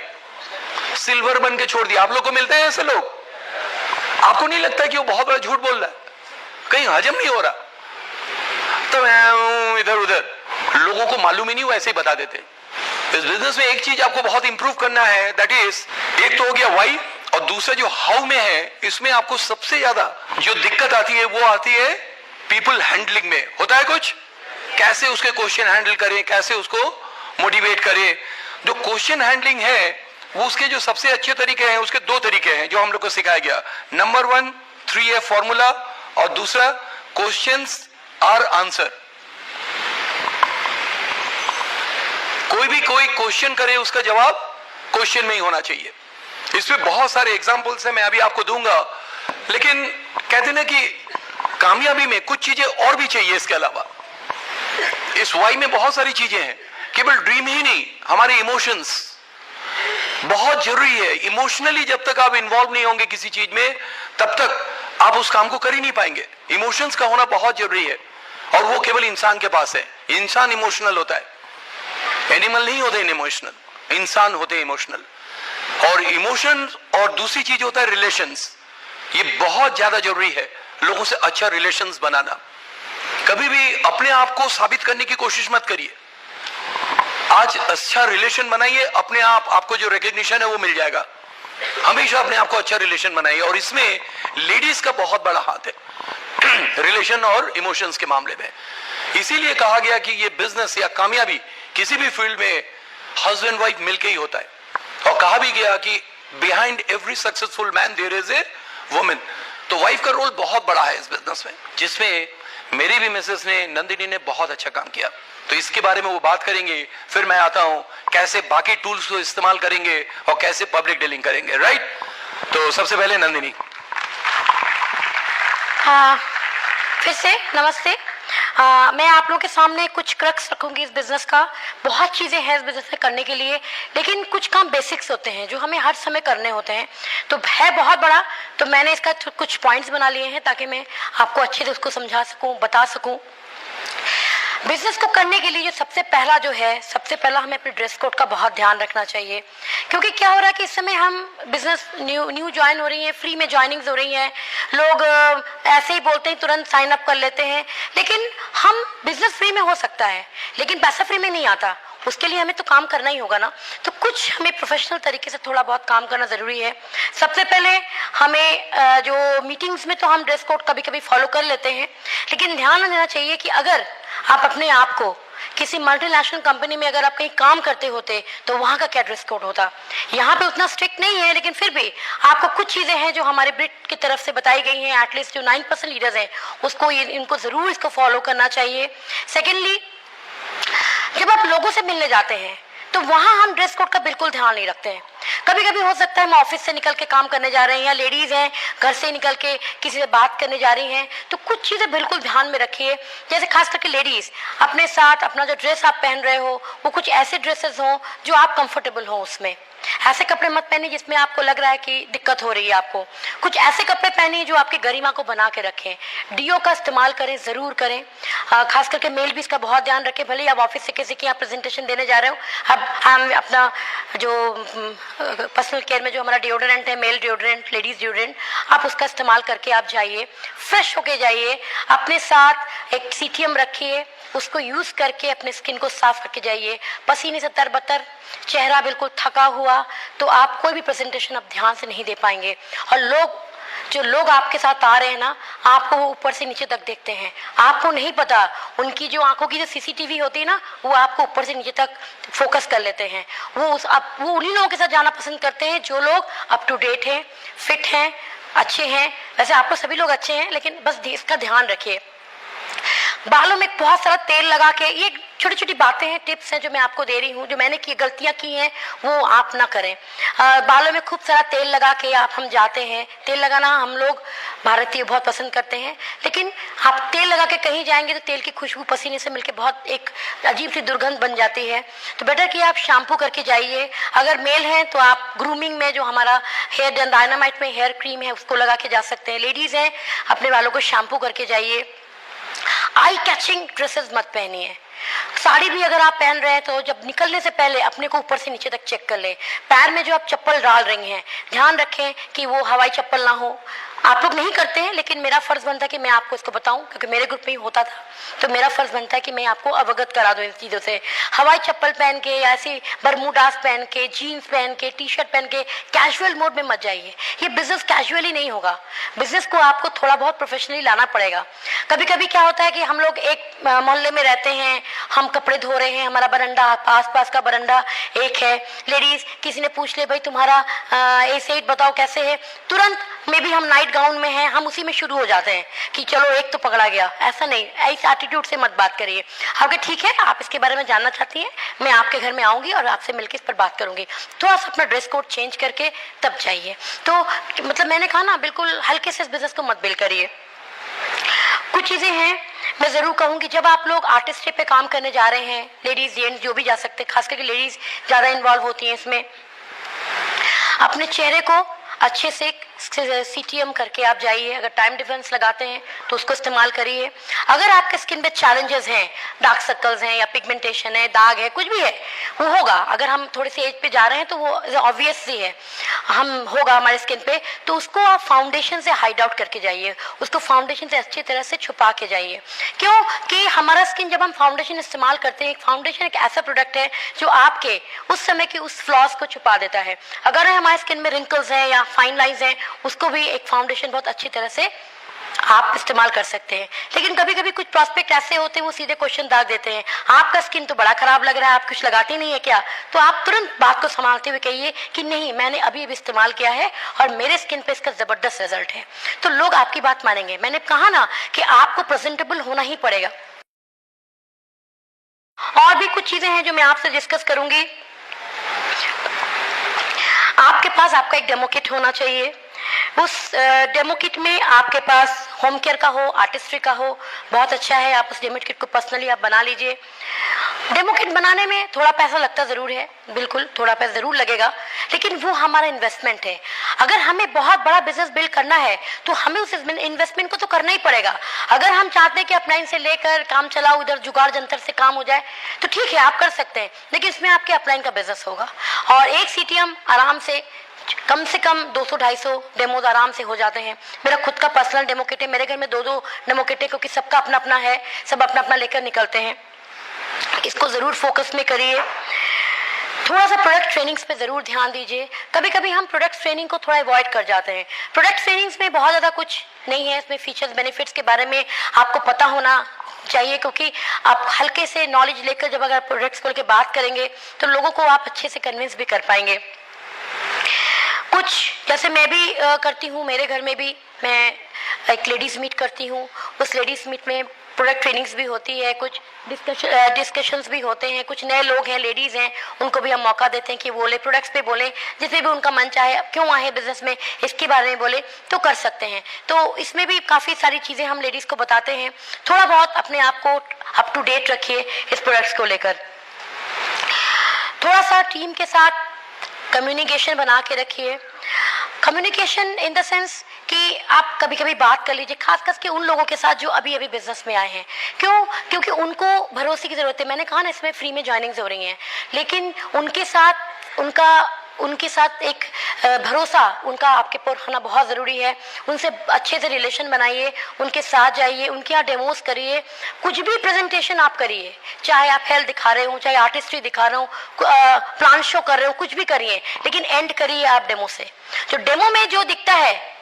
सिल्वर बन के छोड़ दिया। आप लोग को मिलते हैं ऐसे लोग? आपको नहीं लगता कि वो बहुत बड़ा झूठ बोल रहा है? कहीं हजम नहीं हो रहा तो मैं इधर उधर, लोगों को मालूम ही नहीं, वो ऐसे ही बता देते। इस बिजनेस में एक चीज आपको बहुत इंप्रूव करना है, दैट इज, एक तो हो गया वाई, और दूसरा जो हाउ में है, इसमें आपको सबसे ज्यादा जो दिक्कत आती है वो आती है पीपल हैंडलिंग में। होता है कुछ, कैसे उसके क्वेश्चन हैंडल करें, कैसे उसको मोटिवेट करें। जो क्वेश्चन हैंडलिंग है वो उसके जो सबसे अच्छे तरीके हैं, उसके 2 तरीके हैं जो हम लोग को सिखाया गया। नंबर 1 3A फॉर्मूला, और दूसरा क्वेश्चंस आर आंसर। कोई भी कोई क्वेश्चन करे उसका जवाब क्वेश्चन में ही होना चाहिए। इसमें बहुत सारे एग्जांपल्स हैं, मैं अभी आपको दूंगा। लेकिन कहते ना कि कामयाबी में कुछ चीजें और भी चाहिए इसके अलावा। इस वाई में बहुत सारी चीजें हैं, केवल ड्रीम ही नहीं, हमारे इमोशंस बहुत जरूरी है। इमोशनली जब तक आप इन्वॉल्व नहीं होंगे किसी चीज में, तब तक आप उस काम को कर ही नहीं पाएंगे। इमोशंस का होना बहुत जरूरी है, और वो केवल इंसान के पास है। इंसान इमोशनल होता है, एनिमल नहीं होते इमोशनल, इंसान होते इमोशनल। और इमोशन, और दूसरी चीज होता है रिलेशंस। ये बहुत ज्यादा जरूरी है, लोगों से अच्छा रिलेशंस बनाना। कभी भी अपने आप को साबित करने की कोशिश मत करिए। आज अच्छा रिलेशन बनाइए, अपने आप आपको जो रिकॉग्निशन है वो मिल जाएगा। हमेशा अपने आप को अच्छा रिलेशन बनाइए, और इसमें लेडीज का बहुत बड़ा हाथ है रिलेशन और इमोशंस के मामले में। इसीलिए कहा गया कि ये बिजनेस या कामयाबी किसी भी फील्ड में हस्बैंड वाइफ मिलके ही होता है। और कहा भी गया कि behind every successful man there is a woman. तो वाइफ का रोल बहुत बड़ा है इस बिजनेस में, जिसमें मेरी भी मिसेस ने, नंदिनी ने बहुत अच्छा काम किया। तो इसके बारे में वो बात करेंगे, फिर मैं आता हूं कैसे बाकी टूल्स को इस्तेमाल करेंगे और कैसे पब्लिक डीलिंग करेंगे, राइट। तो सबसे पहले नंदिनी। फिर से नमस्ते। मैं आप लोगों के सामने कुछ क्रक्स रखूंगी इस बिजनेस का। बहुत चीज़ें हैं इस बिजनेस में करने के लिए, लेकिन कुछ काम बेसिक्स होते हैं जो हमें हर समय करने होते हैं। तो है बहुत बड़ा, तो मैंने इसका कुछ पॉइंट्स बना लिए हैं ताकि मैं आपको अच्छे से उसको समझा सकूं, बता सकूं। बिजनेस को करने के लिए जो सबसे पहला हमें अपने ड्रेस कोड का बहुत ध्यान रखना चाहिए, क्योंकि क्या हो रहा है कि इस समय हम बिजनेस न्यू ज्वाइन हो रही है, फ्री में ज्वाइनिंग्स हो रही हैं, लोग ऐसे ही बोलते हैं तुरंत साइन अप कर लेते हैं, लेकिन हम बिजनेस फ्री में हो सकता है लेकिन पैसा फ्री में नहीं आता। उसके लिए हमें तो काम करना ही होगा ना। तो कुछ हमें प्रोफेशनल तरीके से थोड़ा बहुत काम करना जरूरी है। सबसे पहले हमें जो मीटिंग्स में तो हम ड्रेस कोड कभी कभी फॉलो कर लेते हैं, लेकिन ध्यान देना चाहिए कि अगर आप अपने आप को किसी मल्टीनेशनल कंपनी में अगर आप कहीं काम करते होते तो वहां का क्या ड्रेस कोड होता। यहाँ पे उतना स्ट्रिक्ट नहीं है, लेकिन फिर भी आपको कुछ चीजें हैं जो हमारे ब्रिट की तरफ से बताई गई हैं, एटलीस्ट जो 9% लीडर्स हैं उसको इनको जरूर इसको फॉलो करना चाहिए। सेकेंडली, जब आप लोगों से मिलने जाते हैं तो वहां हम ड्रेस कोड का बिल्कुल ध्यान नहीं रखते हैं। कभी कभी हो सकता है हम ऑफिस से निकल के काम करने जा रहे हैं, या लेडीज हैं घर से निकल के किसी से बात करने जा रही हैं, तो कुछ चीजें बिल्कुल ध्यान में रखिए। जैसे खास करके लेडीज, अपने साथ अपना जो ड्रेस आप पहन रहे हो वो कुछ ऐसे ड्रेसेस हो जो आप कंफर्टेबल हो उसमें। ऐसे कपड़े मत पहने जिसमें आपको लग रहा है कि दिक्कत हो रही है आपको। कुछ ऐसे कपड़े पहनिए जो आपकी गरिमा को बना के रखें। डीओ का इस्तेमाल करें, जरूर करें। खास करके मेल भी इसका बहुत ध्यान रखें। भले आप ऑफिस से किसी की यहाँ प्रेजेंटेशन देने जा रहे हो, अब हम अपना जो पर्सनल केयर में जो हमारा डिओड्रेंट है, मेल डिओड्रेंट, लेडीज डिओड्रेंट, आप उसका इस्तेमाल करके आप जाइए, फ्रेश होके जाइए। अपने साथ एक सीटीएम रखिए, उसको यूज करके अपने स्किन को साफ करके जाइए। पसीने से तरबतर, चेहरा बिल्कुल थका हुआ, तो आप कोई भी प्रेजेंटेशन आप ध्यान से नहीं दे पाएंगे। और जो लोग आपके साथ आ रहे हैं ना, आपको वो ऊपर से नीचे तक देखते हैं। आपको नहीं पता, उनकी जो आंखों की जो सीसीटीवी होती है ना, वो आपको ऊपर से नीचे तक फोकस कर लेते हैं। वो उन्हीं लोगों के साथ जाना पसंद करते हैं जो लोग अप टू डेट हैं, फिट हैं, अच्छे हैं। वैसे आपको सभी लोग अच्छे हैं, लेकिन बस इसका ध्यान रखिए। बालों में बहुत सारा तेल लगा के, ये छोटी छोटी बातें हैं, टिप्स हैं जो मैं आपको दे रही हूँ। जो मैंने गलतियां की हैं वो आप ना करें। बालों में खूब सारा तेल लगा के हम जाते हैं। तेल लगाना हम लोग भारतीय बहुत पसंद करते हैं, लेकिन आप तेल लगा के कहीं जाएंगे तो तेल की खुशबू पसीने से मिलके बहुत एक अजीब सी दुर्गंध बन जाती है। तो बेटर कि आप शैम्पू करके जाइए। अगर मेल हैं तो आप ग्रूमिंग में जो हमारा हेयर डायनामाइट में हेयर क्रीम है उसको लगा के जा सकते हैं। लेडीज हैं, अपने बालों को शैम्पू करके जाइए। आई कैचिंग ड्रेसेस मत पहनिए। साड़ी भी अगर आप पहन रहे हैं तो जब निकलने से पहले अपने को ऊपर से नीचे तक चेक कर लें। पैर में जो आप चप्पल डाल रही हैं, ध्यान रखें कि वो हवाई चप्पल ना हो। आप लोग नहीं करते हैं, लेकिन मेरा फर्ज बनता है कि मैं आपको इसको बताऊं, क्योंकि मेरे ग्रुप में ही होता था। तो मेरा फर्ज बनता है कि मैं आपको अवगत करा दूं इन चीजों से। हवाई चप्पल पहन के या ऐसी बरमूडास पहन के, जीन्स पहन के, टी शर्ट पहन के कैजुअल मोड में मत जाइए। ये बिजनेस कैजुअली नहीं होगा। बिजनेस को आपको थोड़ा बहुत प्रोफेशनली लाना पड़ेगा। कभी कभी क्या होता है कि हम लोग एक मोहल्ले में रहते हैं, हम कपड़े धो रहे हैं, हमारा बरंडा, आस पास का बरंडा एक है। लेडीज, किसी ने पूछ ले भाई तुम्हारा A8 बताओ कैसे है, तुरंत में भी हम नाइट गाउन में हैं, हम उसी में शुरू हो जाते हैं कि चलो एक तो पकड़ा गया। ऐसा नहीं, इस एटीट्यूड से मत बात करिए। आपके ठीक है, आप इसके बारे में जानना चाहती हैं, मैं आपके घर में आऊंगी और आपसे मिलकर इस पर बात करूंगी। थोड़ा सा अपना ड्रेस कोड चेंज करके तब जाइए। तो मतलब मैंने कहा ना, बिल्कुल हल्के से इस बिजनेस को मत बिल करिए। कुछ चीजें हैं मैं जरूर कहूंगी, जब आप लोग आर्टिस्ट्री पे काम करने जा रहे हैं, लेडीज जेंट्स जो भी जा सकते हैं, खास करके लेडीज ज्यादा इन्वॉल्व होती हैं इसमें, अपने चेहरे को अच्छे से सीटीएम करके आप जाइए। अगर टाइम डिफरेंस लगाते हैं तो उसको इस्तेमाल करिए। अगर आपके स्किन पे चैलेंजेस हैं, डार्क सर्कल्स हैं या पिगमेंटेशन है, दाग है, कुछ भी है, वो होगा। अगर हम थोड़ी सी एज पे जा रहे हैं तो वो ऑब्वियस सी है, हम होगा हमारे स्किन पे। तो उसको आप फाउंडेशन से हाइड आउट करके जाइए, उसको फाउंडेशन से अच्छी तरह से छुपा के जाइए। क्यों कि हमारा स्किन, जब हम फाउंडेशन इस्तेमाल करते हैं, फाउंडेशन एक ऐसा प्रोडक्ट है जो आपके उस समय के उस फ्लॉज को छुपा देता है। अगर हमारे स्किन में रिंकल्स हैं या फाइन लाइंस हैं, उसको भी एक फाउंडेशन बहुत अच्छी तरह से आप इस्तेमाल कर सकते हैं। लेकिन कभी कभी कुछ प्रोस्पेक्ट ऐसे होते हैं, वो सीधे क्वेश्चन दाग देते हैं, आपका स्किन तो बड़ा खराब लग रहा है, आप कुछ लगाती नहीं है क्या? तो आप तुरंत बात को संभालते हुए कहिए कि नहीं, मैंने अभी इस्तेमाल किया है और मेरे स्किन पे इसका जबरदस्त रिजल्ट है। तो लोग आपकी बात मानेंगे। मैंने कहा ना कि आपको प्रेजेंटेबल होना ही पड़ेगा। और भी कुछ चीजें हैं जो मैं आपसे डिस्कस करूंगी। आपके पास आपका एक डेमो किट होना चाहिए। उस डेमो किट में आपके पास होम केयर का हो, आर्टिस्ट्री का हो, बहुत अच्छा है। आप उस डेमो किट को पर्सनली आप बना लीजिए। डेमो किट बनाने में थोड़ा पैसा लगता जरूर है, बिल्कुल थोड़ा पैसा जरूर लगेगा, लेकिन वो हमारा इन्वेस्टमेंट है। अगर हमें बहुत बड़ा बिजनेस बिल्ड करना है तो हमें उस इन्वेस्टमेंट को तो करना ही पड़ेगा। अगर हम चाहते हैं कि अपलाइन से लेकर काम चलाओ, उधर जुगाड़ जंतर से काम हो जाए, तो ठीक है, आप कर सकते हैं, लेकिन इसमें आपके अपलाइन का बिजनेस होगा। और एक सीटीएम आराम से कम 200-250 डेमोज आराम से हो जाते हैं। मेरा खुद का पर्सनल डेमो किट है, मेरे घर में 2-2 डेमो किट है, क्योंकि सबका अपना अपना है, सब अपना अपना लेकर निकलते हैं। इसको जरूर फोकस में करिए। थोड़ा सा प्रोडक्ट ट्रेनिंग्स पे जरूर ध्यान दीजिए। कभी कभी हम प्रोडक्ट ट्रेनिंग को थोड़ा अवॉइड कर जाते हैं। प्रोडक्ट ट्रेनिंग्स में बहुत ज्यादा कुछ नहीं है, इसमें फीचर्स बेनिफिट्स के बारे में आपको पता होना चाहिए, क्योंकि आप हल्के से नॉलेज लेकर जब अगर प्रोडक्ट्स को लेकर बात करेंगे तो लोगों को आप अच्छे से कन्विंस भी कर पाएंगे। कुछ जैसे मैं भी करती हूँ, मेरे घर में भी मैं एक लेडीज मीट करती हूँ। उस लेडीज मीट में प्रोडक्ट ट्रेनिंग्स भी होती है, कुछ डिस्कशंस भी होते हैं। कुछ नए लोग हैं, लेडीज हैं, उनको भी हम मौका देते हैं कि बोले, प्रोडक्ट्स पे बोले, जिसमें भी उनका मन चाहे, क्यों आए बिजनेस में इसके बारे में बोले तो कर सकते हैं। तो इसमें भी काफ़ी सारी चीज़ें हम लेडीज़ को बताते हैं। थोड़ा बहुत अपने आप को अप टू डेट रखिए इस प्रोडक्ट्स को लेकर। थोड़ा सा टीम के साथ कम्युनिकेशन बना के रखिए। कम्युनिकेशन इन द सेंस कि आप कभी कभी बात कर लीजिए, खास करके उन लोगों के साथ जो अभी अभी बिजनेस में आए हैं। क्यों? क्योंकि उनको भरोसे की जरूरत है। मैंने कहा ना, इसमें फ्री में ज्वाइनिंग्स हो रही हैं, लेकिन उनके साथ एक भरोसा उनका आपके पर होना बहुत ज़रूरी है। उनसे अच्छे से रिलेशन बनाइए, उनके साथ जाइए, उनके यहाँ डेमोज करिए। कुछ भी प्रेजेंटेशन आप करिए, चाहे आप हेल्थ दिखा रहे हो, चाहे आर्टिस्ट्री दिखा रहे हो, प्लान शो कर रहे हो, कुछ भी करिए, लेकिन एंड करिए आप डेमो से। जो डेमो में जो दिखता है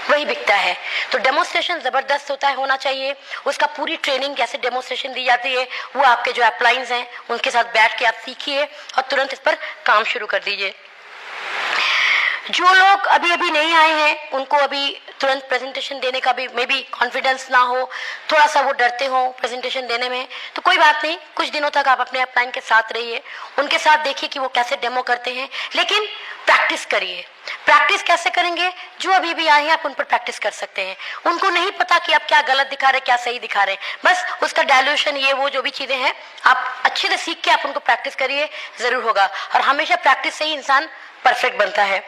वही बिकता है। तो डेमोस्ट्रेशन जबरदस्त होना चाहिए। उसका पूरी ट्रेनिंग कैसे डेमोस्ट्रेशन दी जाती है वो आपके जो अपलाइंस हैं उनके साथ बैठ के आप सीखिए और तुरंत इस पर काम शुरू कर दीजिए। जो लोग अभी अभी नहीं आए हैं उनको अभी तुरंत प्रेजेंटेशन देने का भी मे बी कॉन्फिडेंस ना हो, थोड़ा सा वो डरते हो प्रेजेंटेशन देने में, तो कोई बात नहीं, कुछ दिनों तक आप अपने अपलाइन के साथ रहिए, उनके साथ देखिए कि वो कैसे डेमो करते हैं, लेकिन प्रैक्टिस करिए। प्रैक्टिस कैसे करेंगे? जो अभी भी आए हैं आप उन पर प्रैक्टिस कर सकते हैं। उनको नहीं पता कि आप क्या गलत दिखा रहे, क्या सही दिखा रहे, बस उसका डायल्यूशन, ये वो जो भी चीजें हैं आप अच्छे से सीख के आप उनको प्रैक्टिस करिए, जरूर होगा। और हमेशा प्रैक्टिस से ही इंसान परफेक्ट बनता है।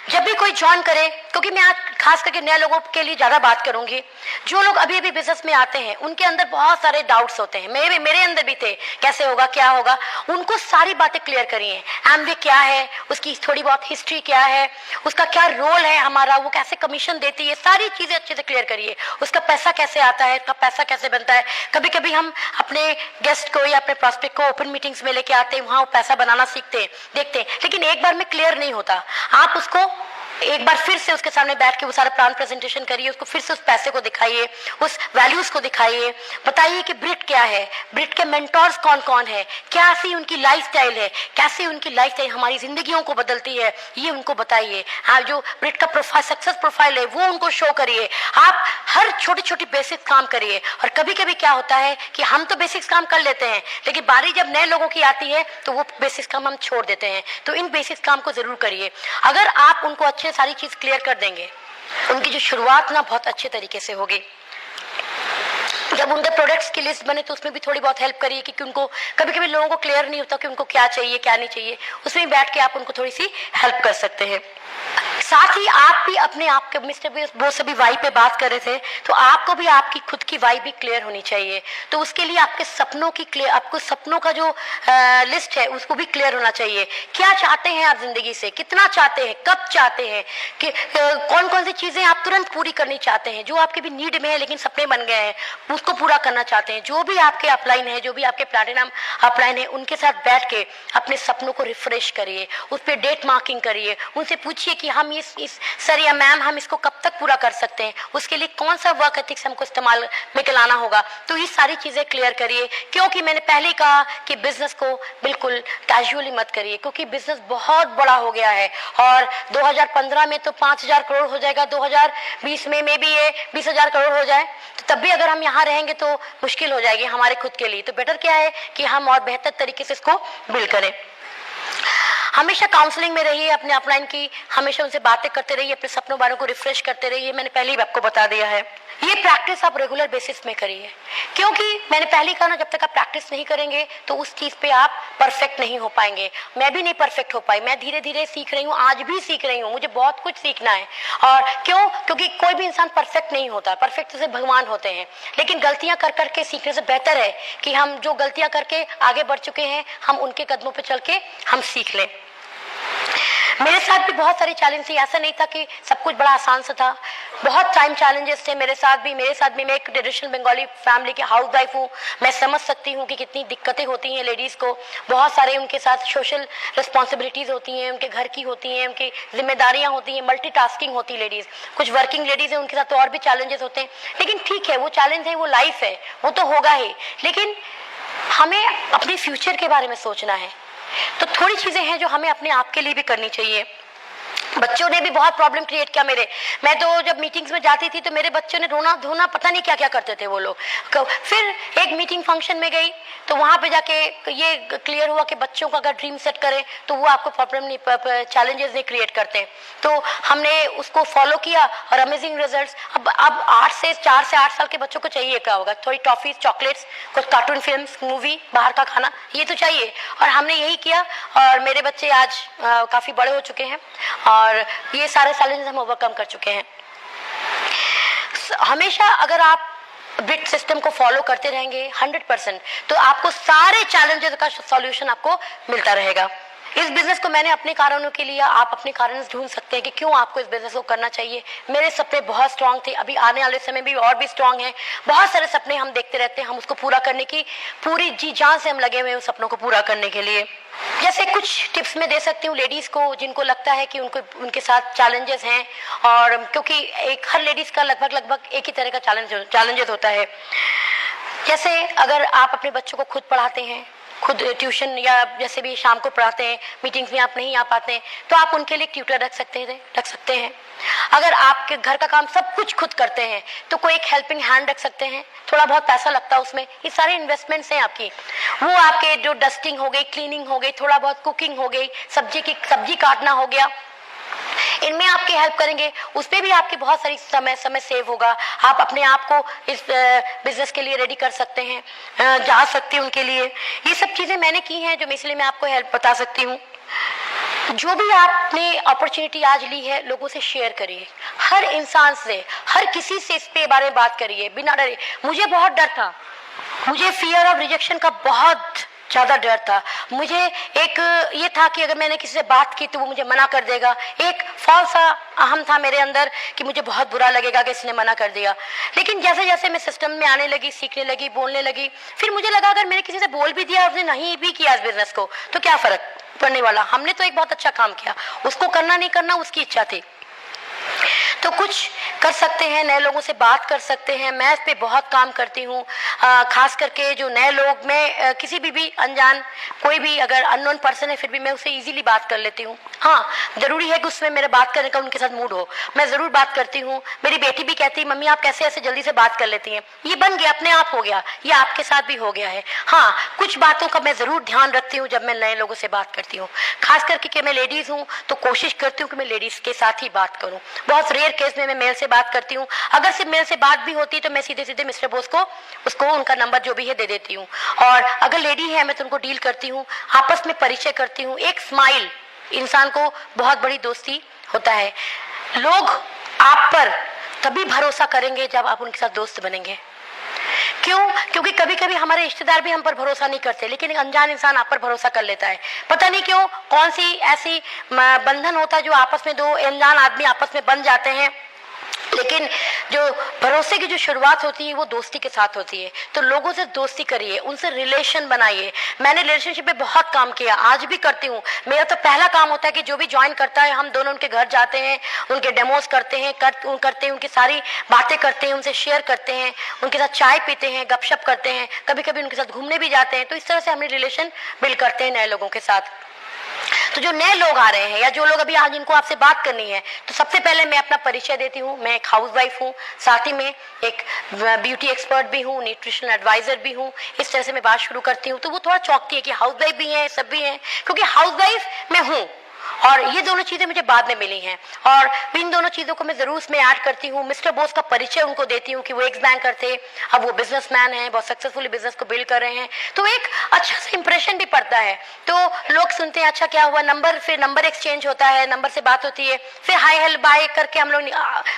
जब भी कोई ज्वाइन करे, क्योंकि मैं आज खास करके नए लोगों के लिए ज्यादा बात करूंगी, जो लोग अभी अभी बिजनेस में आते हैं उनके अंदर बहुत सारे डाउट्स होते हैं, मेरे अंदर भी थे, कैसे होगा, क्या होगा, उनको सारी बातें क्लियर करिए। एमवे क्या है, उसकी थोड़ी बहुत हिस्ट्री क्या है, उसका क्या रोल है हमारा, वो कैसे कमीशन देती है, सारी चीजें अच्छे से क्लियर करिए। उसका पैसा कैसे आता है, उसका पैसा कैसे बनता है। कभी कभी हम अपने गेस्ट को या अपने प्रॉस्पेक्ट को ओपन मीटिंग्स में लेके आते हैं, वहां वो पैसा बनाना सीखते हैं, देखते हैं, लेकिन एक बार में क्लियर नहीं होता। आप उसको एक बार फिर से उसके सामने बैठ के वो सारा प्लान प्रेजेंटेशन करिए, उसको फिर से उस पैसे को दिखाइए, उस वैल्यूज को दिखाइए, बताइए कि ब्रिट क्या है, ब्रिट के मेंटोर्स कौन कौन है, कैसी उनकी लाइफस्टाइल है, कैसे उनकी लाइफस्टाइल हमारी जिंदगियों को बदलती है, ये उनको बताइए। आप जो ब्रिट का प्रोफाइल, सक्सेस प्रोफाइल है, वो उनको शो करिए। आप हर छोटी छोटी बेसिक काम करिए। और कभी कभी क्या होता है कि हम तो बेसिक्स काम कर लेते हैं, लेकिन बारी जब नए लोगों की आती है तो वो बेसिक्स काम हम छोड़ देते हैं। तो इन बेसिक्स काम को जरूर करिए। अगर आप उनको अच्छे सारी चीज क्लियर कर देंगे, उनकी जो शुरुआत ना बहुत अच्छे तरीके से होगी। जब उनके प्रोडक्ट्स की लिस्ट बने तो उसमें भी थोड़ी बहुत हेल्प करिए, क्योंकि उनको कभी कभी लोगों को क्लियर नहीं होता कि उनको क्या चाहिए क्या नहीं चाहिए, उसमें बैठ के आप उनको थोड़ी सी हेल्प कर सकते हैं। साथ ही आप भी अपने आप के, मिस्टर बोस अभी वाई पे बात कर रहे थे, तो आपको भी आपकी खुद की वाई भी क्लियर होनी चाहिए। तो उसके लिए आपके सपनों की क्लियर, आपको सपनों का जो लिस्ट है उसको भी क्लियर होना चाहिए। क्या चाहते हैं आप जिंदगी से, कितना चाहते हैं, कब चाहते हैं, कि कौन कौन सी चीजें आप तुरंत पूरी करनी चाहते हैं, जो आपके भी नीड में है लेकिन सपने बन गए हैं, उसको पूरा करना चाहते हैं। जो भी आपके अपलाइन है, जो भी आपके प्लैटिनम अपलाइन है, उनके साथ बैठ के अपने सपनों को रिफ्रेश करिए, उस पर डेट मार्किंग करिए, उनसे पूछिए कि हम ये सर या मैम हम इसको कब तक पूरा कर सकते हैं, उसके लिए कौन सा वर्क एथिक्स हमको इस्तेमाल में लाना होगा। तो ये सारी चीजें क्लियर करिए, क्योंकि मैंने पहले कहा कि बिजनेस को बिल्कुल कैजुअली मत करिए, क्योंकि बिजनेस बहुत बड़ा हो गया है और 2015 में तो 5,000 करोड़ हो जाएगा, 2020 में भी ये 20,000 करोड़ हो जाए, तो तब भी अगर हम यहाँ रहेंगे तो मुश्किल हो जाएगी हमारे खुद के लिए। तो बेटर क्या है कि हम और बेहतर तरीके से इसको बिल्ड करें। हमेशा काउंसलिंग में रहिए, अपने अपलाइन की हमेशा उनसे बातें करते रहिए, अपने सपनों बारों को रिफ्रेश करते रहिए। मैंने पहले ही आपको बता दिया है, ये प्रैक्टिस आप रेगुलर बेसिस में करिए, क्योंकि मैंने पहले कहा ना, जब तक आप प्रैक्टिस नहीं करेंगे तो उस चीज पे आप परफेक्ट नहीं हो पाएंगे। मैं भी नहीं परफेक्ट हो पाई, मैं धीरे धीरे सीख रही हूँ, आज भी सीख रही हूँ, मुझे बहुत कुछ सीखना है। और क्यों? क्योंकि कोई भी इंसान परफेक्ट नहीं होता, परफेक्ट से भगवान होते हैं, लेकिन गलतियां कर करके सीखने से बेहतर है कि हम जो गलतियां करके आगे बढ़ चुके हैं हम उनके कदमों पर चल के हम सीख लें। मेरे साथ भी बहुत सारे चैलेंज थे, ऐसा नहीं था कि सब कुछ बड़ा आसान सा था, बहुत टाइम चैलेंजेस थे मेरे साथ भी। मैं एक ट्रेडिशनल बंगाली फैमिली की हाउस वाइफ हूँ, मैं समझ सकती हूँ कि कितनी दिक्कतें होती हैं लेडीज को। बहुत सारे उनके साथ सोशल रिस्पॉन्सिबिलिटीज होती हैं, उनके घर की होती हैं, उनकी जिम्मेदारियां होती हैं, मल्टीटास्किंग होती है लेडीज। कुछ वर्किंग लेडीज हैं, उनके साथ तो और भी चैलेंजेस होते हैं, लेकिन ठीक है, वो चैलेंज है, वो लाइफ है, वो तो होगा ही। लेकिन हमें अपने फ्यूचर के बारे में सोचना है, तो थोड़ी चीजें हैं जो हमें अपने आप के लिए भी करनी चाहिए। बच्चों ने भी बहुत प्रॉब्लम क्रिएट किया मेरे। मैं तो जब मीटिंग्स में जाती थी तो मेरे बच्चों ने रोना धोना पता नहीं क्या क्या करते थे वो लोग। फिर एक मीटिंग फंक्शन में गई तो वहां पे जाके ये क्लियर हुआ कि बच्चों का अगर ड्रीम सेट करें तो वो आपको प्रॉब्लम नहीं, चैलेंजेस नहीं क्रिएट करते। तो हमने उसको फॉलो किया और अमेजिंग रिजल्ट्स। अब 4 से 8 साल के बच्चों को चाहिए क्या होगा? थोड़ी टॉफीज, चॉकलेट्स, कुछ कार्टून फिल्म्स, मूवी, बाहर का खाना, ये तो चाहिए। और हमने यही किया और मेरे बच्चे आज काफी बड़े हो चुके हैं और ये सारे चैलेंजेस हम ओवरकम कर चुके हैं। हमेशा अगर आप ब्रिट सिस्टम को फॉलो करते रहेंगे 100%, तो आपको सारे चैलेंजेस का सॉल्यूशन आपको मिलता रहेगा। इस बिजनेस को मैंने अपने कारणों के लिए, आप अपने कारण ढूंढ सकते हैं कि क्यों आपको इस बिजनेस को करना चाहिए। मेरे सपने बहुत स्ट्रांग थे, अभी आने वाले समय भी और भी स्ट्रांग हैं। बहुत सारे सपने हम देखते रहते हैं, हम उसको पूरा करने की पूरी जी जान से हम लगे हुए हैं उन सपनों को पूरा करने के लिए। जैसे कुछ टिप्स मैं दे सकती हूँ लेडीज को जिनको लगता है कि उनके साथ चैलेंजेस हैं, और क्योंकि हर लेडीज का लगभग एक ही तरह का चैलेंजेस होता है। जैसे अगर आप अपने बच्चों को खुद पढ़ाते हैं, खुद ट्यूशन या जैसे भी शाम को पढ़ाते हैं, मीटिंग्स में आप नहीं आ पाते हैं, तो आप उनके लिए ट्यूटर रख सकते हैं। अगर आपके घर का काम सब कुछ खुद करते हैं तो कोई एक हेल्पिंग हैंड रख सकते हैं, थोड़ा बहुत पैसा लगता है उसमें। ये सारे इन्वेस्टमेंट्स हैं आपकी, वो आपके जो डस्टिंग हो गई, क्लीनिंग हो गई, थोड़ा बहुत कुकिंग हो गई, सब्जी काटना हो गया, इनमें आपकी हेल्प करेंगे, उसपे भी आपकी बहुत सारी समय सेव होगा। आप अपने आप को इस बिजनेस के लिए रेडी कर सकते हैं, जा सकते हैं उनके लिए। ये सब चीजें मैंने की हैं जो इसलिए मैं आपको हेल्प बता सकती हूँ। जो भी आपने अपॉर्चुनिटी आज ली है लोगों से शेयर करिए, हर इंसान से, हर किसी से इस पे बारे में बात करिए बिना डरे। मुझे बहुत डर था, मुझे फियर ऑफ रिजेक्शन का बहुत ज्यादा डर था। मुझे एक ये था कि अगर मैंने किसी से बात की तो वो मुझे मना कर देगा। एक फॉल्स अहम था मेरे अंदर कि मुझे बहुत बुरा लगेगा कि इसने मना कर दिया। लेकिन जैसे जैसे मैं सिस्टम में आने लगी, सीखने लगी, बोलने लगी, फिर मुझे लगा अगर मैंने किसी से बोल भी दिया, उसने नहीं भी किया इस बिजनेस को, तो क्या फर्क पड़ने वाला। हमने तो एक बहुत अच्छा काम किया, उसको करना नहीं करना उसकी इच्छा थी। तो कुछ कर सकते हैं, नए लोगों से बात कर सकते हैं। मैं इस पे बहुत काम करती हूँ, खास करके जो नए लोग, मैं किसी भी अनजान कोई भी अगर अननोन पर्सन है फिर भी मैं उससे इजीली बात कर लेती हूँ। हाँ, जरूरी है कि उसमें मेरे बात करने का उनके साथ मूड हो, मैं जरूर बात करती हूँ। मेरी बेटी भी कहती है मम्मी आप कैसे ऐसे जल्दी से बात कर लेती हैं। ये बन गया, अपने आप हो गया, ये आपके साथ भी हो गया है। हाँ, कुछ बातों का मैं जरूर ध्यान रखती हूँ जब मैं नए लोगों से बात करती हूँ, खास करके कि मैं लेडीज हूँ तो कोशिश करती हूँ कि मैं लेडीज के साथ ही बात करूँ। बहुत रेयर केस में मैं मेल से बात करती हूँ, अगर सिर्फ मेल से बात भी होती है तो मैं सीधे सीधे मिस्टर बोस को उसको उनका नंबर जो भी है दे देती हूँ। और अगर लेडी है मैं तो उनको डील करती हूँ, आपस में परिचय करती हूँ। एक स्माइल इंसान को बहुत बड़ी दोस्ती होता है। लोग आप पर तभी भरोसा करेंगे जब आप उनके साथ दोस्त बनेंगे। क्यों? क्योंकि कभी कभी हमारे रिश्तेदार भी हम पर भरोसा नहीं करते, लेकिन एक अनजान इंसान आप पर भरोसा कर लेता है। पता नहीं क्यों, कौन सी ऐसी बंधन होता है जो आपस में दो अनजान आदमी आपस में बन जाते हैं लेकिन जो भरोसे की जो शुरुआत होती है वो दोस्ती के साथ होती है। तो लोगों से दोस्ती करिए, उनसे रिलेशन बनाइए। मैंने रिलेशनशिप पे बहुत काम किया, आज भी करती हूँ। मेरा तो पहला काम होता है कि जो भी ज्वाइन करता है हम दोनों उनके घर जाते हैं, उनके डेमोज करते हैं, उनकी सारी बातें करते हैं, उनसे शेयर करते हैं, उनके साथ चाय पीते हैं, गपशप करते हैं, कभी कभी उनके साथ घूमने भी जाते हैं। तो इस तरह से हम रिलेशन बिल्ड करते हैं नए लोगों के साथ। तो जो नए लोग आ रहे हैं या जो लोग अभी आज इनको आपसे बात करनी है, तो सबसे पहले मैं अपना परिचय देती हूँ। मैं एक हाउसवाइफ हूँ, साथ ही में एक ब्यूटी एक्सपर्ट भी हूँ, न्यूट्रिशनल एडवाइजर भी हूँ। इस तरह से मैं बात शुरू करती हूँ। तो वो थोड़ा चौंकती है कि हाउसवाइफ भी है, सब भी हैं, क्योंकि हाउसवाइफ मैं हूँ और ये दोनों चीजें मुझे बाद में मिली हैं और इन दोनों चीजों को मैं जरूर इसमें ऐड करती हूँ। मिस्टर बोस का परिचय उनको देती हूँ कि वो एक्स बैंकर थे, अब वो बिजनेसमैन हैं, बहुत सक्सेसफुली बिजनेस को बिल्ड कर रहे हैं। तो एक अच्छा सा इंप्रेशन भी पड़ता है। तो लोग सुनते हैं अच्छा क्या हुआ, नंबर, फिर नंबर एक्सचेंज होता है, नंबर से बात होती है, फिर हाय हेलो बाय करके हम लोग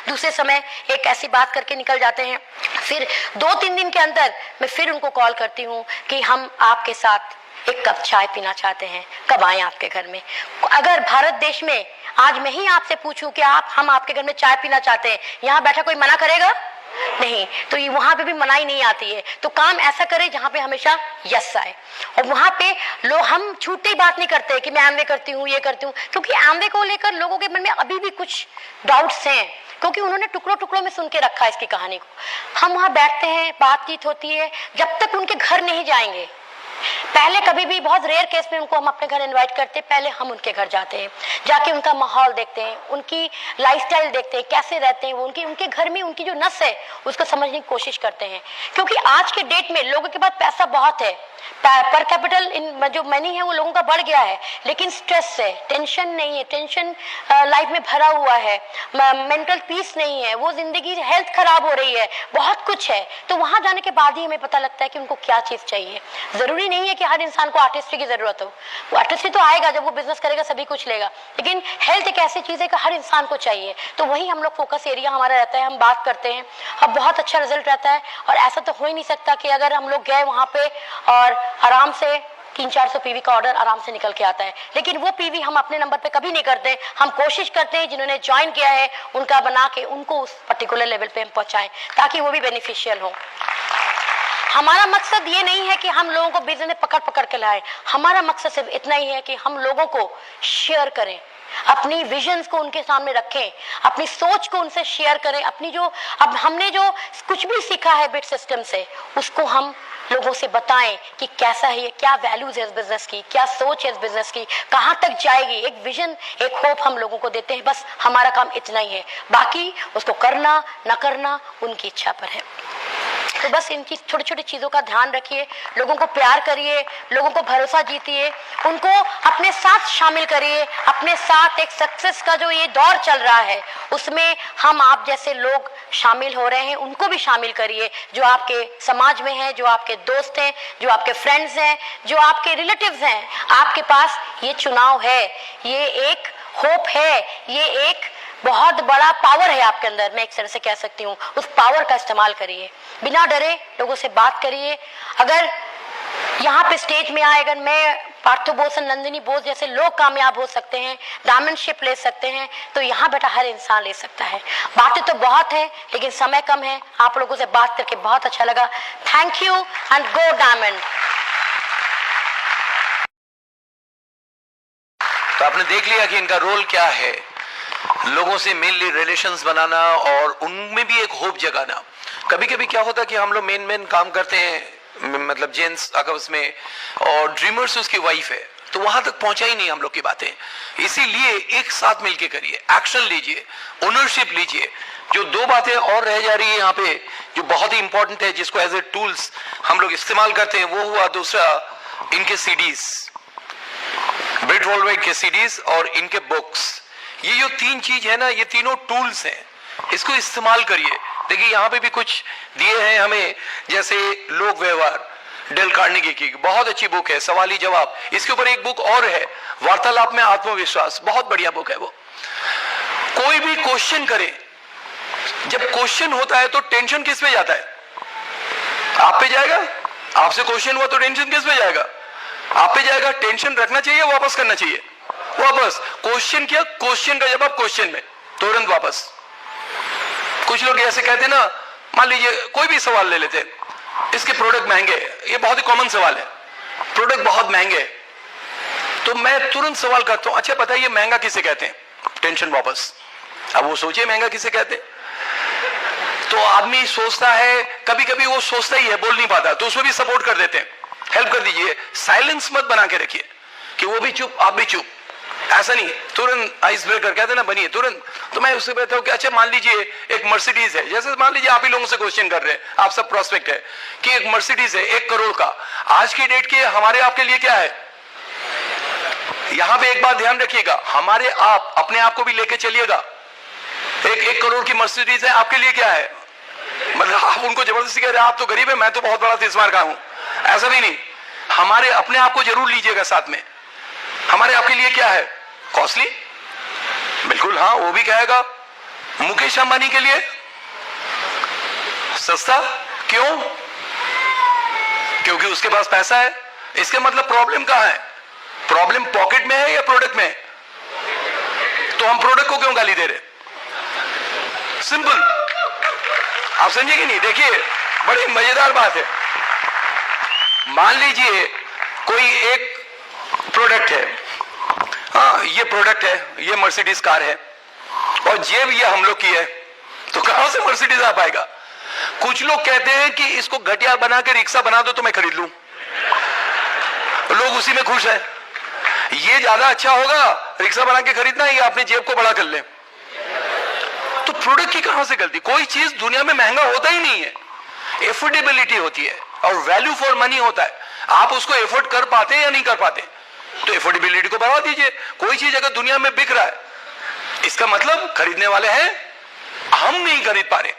दूसरे समय एक ऐसी बात करके निकल जाते हैं। फिर 2-3 दिन के अंदर मैं फिर उनको कॉल करती हूँ कि हम आपके साथ एक कप चाय पीना चाहते हैं, कब आए आपके घर में। अगर भारत देश में आज मैं ही आपसे पूछूं कि हम आपके घर में चाय पीना चाहते हैं, यहाँ बैठा कोई मना करेगा? नहीं। तो ये वहां पे भी मनाही नहीं आती है। तो काम ऐसा करे जहां पे हमेशा यस आए। और वहां पे लोग, हम छूटते ही बात नहीं करते कि मैं एमवे करती हूँ, ये करती हूँ, क्योंकि एमवे को लेकर लोगों के मन में अभी भी कुछ डाउट्स हैं, क्योंकि उन्होंने टुकड़ों टुकड़ों में सुन के रखा है इसकी कहानी को। हम वहां बैठते हैं, बातचीत होती है, जब तक उनके घर नहीं जाएंगे। पहले कभी भी बहुत रेयर केस में उनको हम अपने घर इनवाइट करते हैं, पहले हम उनके घर जाते हैं, जाके उनका माहौल देखते हैं, उनकी लाइफस्टाइल देखते हैं, कैसे रहते हैं वो, उनके घर में उनकी जो नस है उसको समझने की कोशिश करते हैं। क्योंकि आज के डेट में लोगों के पास पैसा बहुत है, पर कैपिटल इन जो मनी है वो लोगों का बढ़ गया है, लेकिन स्ट्रेस है, टेंशन नहीं है, टेंशन लाइफ में भरा हुआ है, मेंटल पीस नहीं है, वो जिंदगी, हेल्थ खराब हो रही है, बहुत कुछ है। तो वहां जाने के बाद ही हमें पता लगता है कि उनको क्या चीज चाहिए। जरूरी नहीं है कि हर इंसान को आर्टिस्ट्री की जरूरत हो, वो आर्टिस्ट्री तो आएगा जब वो बिजनेस करेगा, सभी कुछ लेगा, लेकिन हेल्थ एक ऐसी चीज है कि हर इंसान को चाहिए। तो वही हम लोग फोकस एरिया हमारा रहता है, हम बात करते हैं, अब बहुत अच्छा रिजल्ट रहता है। और ऐसा तो हो ही नहीं सकता कि अगर हम लोग गए वहां पे और आराम से 300-400 पीवी का ऑर्डर आराम से निकल के आता है, लेकिन वो पीवी हम अपने नंबर पे कभी नहीं करते। हम कोशिश करते हैं जिन्होंने ज्वाइन किया है उनका बना के उनको उस पर्टिकुलर लेवल पे हम पहुंचाएं, ताकि वो भी बेनिफिशियल हो। हमारा मकसद ये नहीं है कि हम लोगों को बिजनेस में पकड़ पकड़ के लाएं, हमारा मकसद सिर्फ इतना ही है कि हम लोगों को शेयर करें, अपनी विजन्स को उनके सामने रखें, अपनी सोच को उनसे शेयर करें, अपनी जो अब हमने जो कुछ भी सीखा है बिट सिस्टम से उसको हम लोगों से बताएं कि कैसा है, क्या वैल्यूज है इस बिजनेस की, क्या सोच है इस बिजनेस की, कहां तक जाएगी। एक विजन, एक होप हम लोगों को देते हैं, बस हमारा काम इतना ही है, बाकी उसको करना ना करना उनकी इच्छा पर है। तो बस इनकी छोटी छोटी चीजों का ध्यान रखिए, लोगों को प्यार करिए, लोगों को भरोसा जीतिए, उनको अपने साथ शामिल करिए, अपने साथ एक सक्सेस का जो ये दौर चल रहा है उसमें हम आप जैसे लोग शामिल हो रहे हैं, उनको भी शामिल करिए, जो आपके समाज में है, जो आपके दोस्त हैं, जो आपके फ्रेंड्स हैं, जो आपके रिलेटिव्स हैं। आपके पास ये चुनाव है, ये एक होप है, ये एक बहुत बड़ा पावर है आपके अंदर, मैं एक तरह से कह सकती हूँ। उस पावर का इस्तेमाल करिए, बिना डरे लोगों से बात करिए। अगर यहाँ पे स्टेज में आए, अगर मैं पार्थो बोस और नंदिनी बोस जैसे लोग कामयाब हो सकते हैं, डायमंडशिप ले सकते हैं, तो यहाँ बेटा हर इंसान ले सकता है। बातें तो बहुत है लेकिन समय कम है। आप लोगों से बात करके बहुत अच्छा लगा। Thank you and go diamond. तो आपने देख लिया कि इनका रोल क्या है, लोगों से मेनली रिलेशंस बनाना और उनमें भी एक होप जगाना। कभी कभी क्या होता है कि हम लोग मेन काम करते हैं, मतलब जेंट्स आपस में, और ड्रीमर्स उसकी वाइफ है, तो वहां तक पहुंचा ही नहीं हम लोग की बातें। इसीलिए एक साथ मिलके करिए, एक्शन लीजिए, ओनरशिप लीजिए। जो दो बातें और रह जा रही है यहाँ पे जो बहुत ही इंपॉर्टेंट है, जिसको एज ए टूल्स हम लोग इस्तेमाल करते हैं, वो हुआ दूसरा इनके सीडीज, ब्रिट वर्ल्डवाइड के सीडीज और इनके बुक्स। ये जो तीन चीज है ना, ये तीनों टूल्स हैं, इसको इस्तेमाल करिए। देखिए यहाँ पे भी कुछ दिए हैं हमें, जैसे लोक व्यवहार, डेल कार्नेगी की बहुत अच्छी बुक है, सवाल ही जवाब। इसके ऊपर एक बुक और है, वार्तालाप में आत्मविश्वास, बहुत बढ़िया बुक है वो। कोई भी क्वेश्चन करे, जब क्वेश्चन होता है तो टेंशन किस पे जाता है? आप पे जाएगा। आपसे क्वेश्चन हुआ तो टेंशन किस पे जाएगा? आप पे जाएगा। टेंशन रखना चाहिए, वापस करना चाहिए, वापस। क्वेश्चन किया, क्वेश्चन का जवाब क्वेश्चन में, तुरंत वापस। कुछ लोग ऐसे कहते हैं ना, मान लीजिए कोई भी सवाल ले लेते, इसके प्रोडक्ट महंगे, ये बहुत ही कॉमन सवाल है, प्रोडक्ट बहुत महंगे, तो मैं तुरंत सवाल करता हूं, अच्छा बताइए महंगा किसे कहते हैं? टेंशन वापस। अब वो सोचिए महंगा किसे कहते हैं। तो आदमी सोचता है, कभी कभी वो सोचता ही है, बोल नहीं पाता, तो उसमें भी सपोर्ट कर देते हैं, हेल्प कर दीजिए। साइलेंस मत बना के रखिए कि वो भी चुप आप भी चुप, ऐसा नहीं, तुरंत आइस ब्रेकर कहते ना बनिए तुरंत। तो मैं उससे कहता हूं कि अच्छा मान लीजिए एक मर्सिडीज है, जैसे मान लीजिए आप ही लोगों से क्वेश्चन कर रहे हैं, आप सब प्रोस्पेक्ट है कि एक मर्सिडीज है 1 करोड़ का, आज की डेट के हमारे आपके लिए क्या है? यहां पे एक बात ध्यान रखिएगा, हमारे आप अपने आप को भी लेके चलिएगा। एक 1 करोड़ की मर्सिडीज है, आपके लिए क्या है? मतलब आप उनको जबरदस्ती कह रहे हैं आप तो गरीब है, मैं तो बहुत बड़ा तीसवार का हूं, ऐसा भी नहीं। हमारे अपने आप को जरूर लीजिएगा साथ में। हमारे आपके लिए क्या है? कॉस्टली, बिल्कुल हाँ, वो भी कहेगा। मुकेश अंबानी के लिए सस्ता, क्यों? क्योंकि उसके पास पैसा है। इसके मतलब प्रॉब्लम कहां है? प्रॉब्लम पॉकेट में है या प्रोडक्ट में? तो हम प्रोडक्ट को क्यों गाली दे रहे? सिंपल, आप समझे कि नहीं? देखिए बड़ी मजेदार बात है। मान लीजिए कोई एक प्रोडक्ट है, हाँ ये प्रोडक्ट है, ये मर्सिडीज कार है और जेब ये हम लोग की है, तो कहां से मर्सिडीज आ पाएगा? कुछ लोग कहते हैं कि इसको घटिया बना के रिक्शा बना दो तो मैं खरीद लूं, लोग उसी में खुश है। ये ज्यादा अच्छा होगा रिक्शा बना के खरीदना, ये अपने जेब को बड़ा कर ले। तो प्रोडक्ट की कहां से गलती? कोई चीज दुनिया में महंगा होता ही नहीं है, एफोर्डेबिलिटी होती है और वैल्यू फॉर मनी होता है। आप उसको एफोर्ड कर पाते हैं या नहीं कर पाते, तो एफोर्डेबिलिटी को बढ़ा दीजिए। कोई चीज अगर दुनिया में बिक रहा है, इसका मतलब खरीदने वाले हैं, हम नहीं खरीद पा रहे।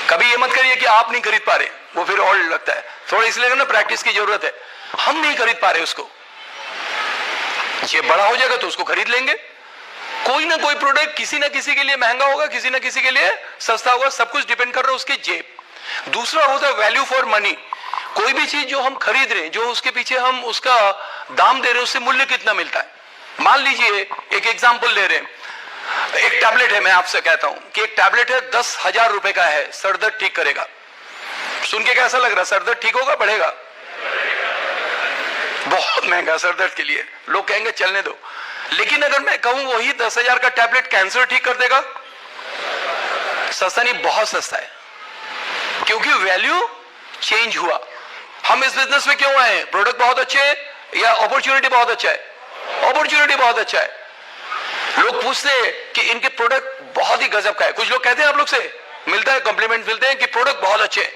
कभी ये मत करिए कि आप नहीं खरीद पा रहे, वो फिर और लगता है थोड़ा, इसलिए ना प्रैक्टिस की जरूरत है। हम नहीं खरीद पा रहे उसको, ये बड़ा हो जाएगा तो उसको खरीद लेंगे। कोई ना कोई प्रोडक्ट किसी ना किसी के लिए महंगा होगा, किसी ना किसी के लिए सस्ता होगा, सब कुछ डिपेंड कर रहा है उसके जेब। दूसरा होता है वैल्यू फॉर मनी। कोई भी चीज जो हम खरीद रहे हैं, जो उसके पीछे हम उसका दाम दे रहे हैं, उससे मूल्य कितना मिलता है। मान लीजिए एक एग्जांपल ले रहे हैं, एक टैबलेट है, मैं आपसे कहता हूं कि एक टैबलेट है 10,000 रुपए का है, सरदर्द ठीक करेगा। सुन के कैसा लग रहा है? सरदर्द ठीक होगा, बढ़ेगा? बहुत महंगा सरदर्द के लिए, लोग कहेंगे चलने दो। लेकिन अगर मैं कहूं वही 10,000 का टैबलेट कैंसर ठीक कर देगा, सस्ता नहीं, बहुत सस्ता है, क्योंकि वैल्यू चेंज हुआ। हम इस बिजनेस में क्यों आए? प्रोडक्ट बहुत अच्छे हैं या अपॉर्चुनिटी बहुत अच्छा है? अपॉर्चुनिटी बहुत अच्छा है। लोग पूछते हैं कि इनके प्रोडक्ट बहुत ही गजब का है। कुछ लोग कहते हैं आप लोग से मिलता है, कॉम्प्लीमेंट मिलते हैं कि प्रोडक्ट बहुत अच्छे हैं,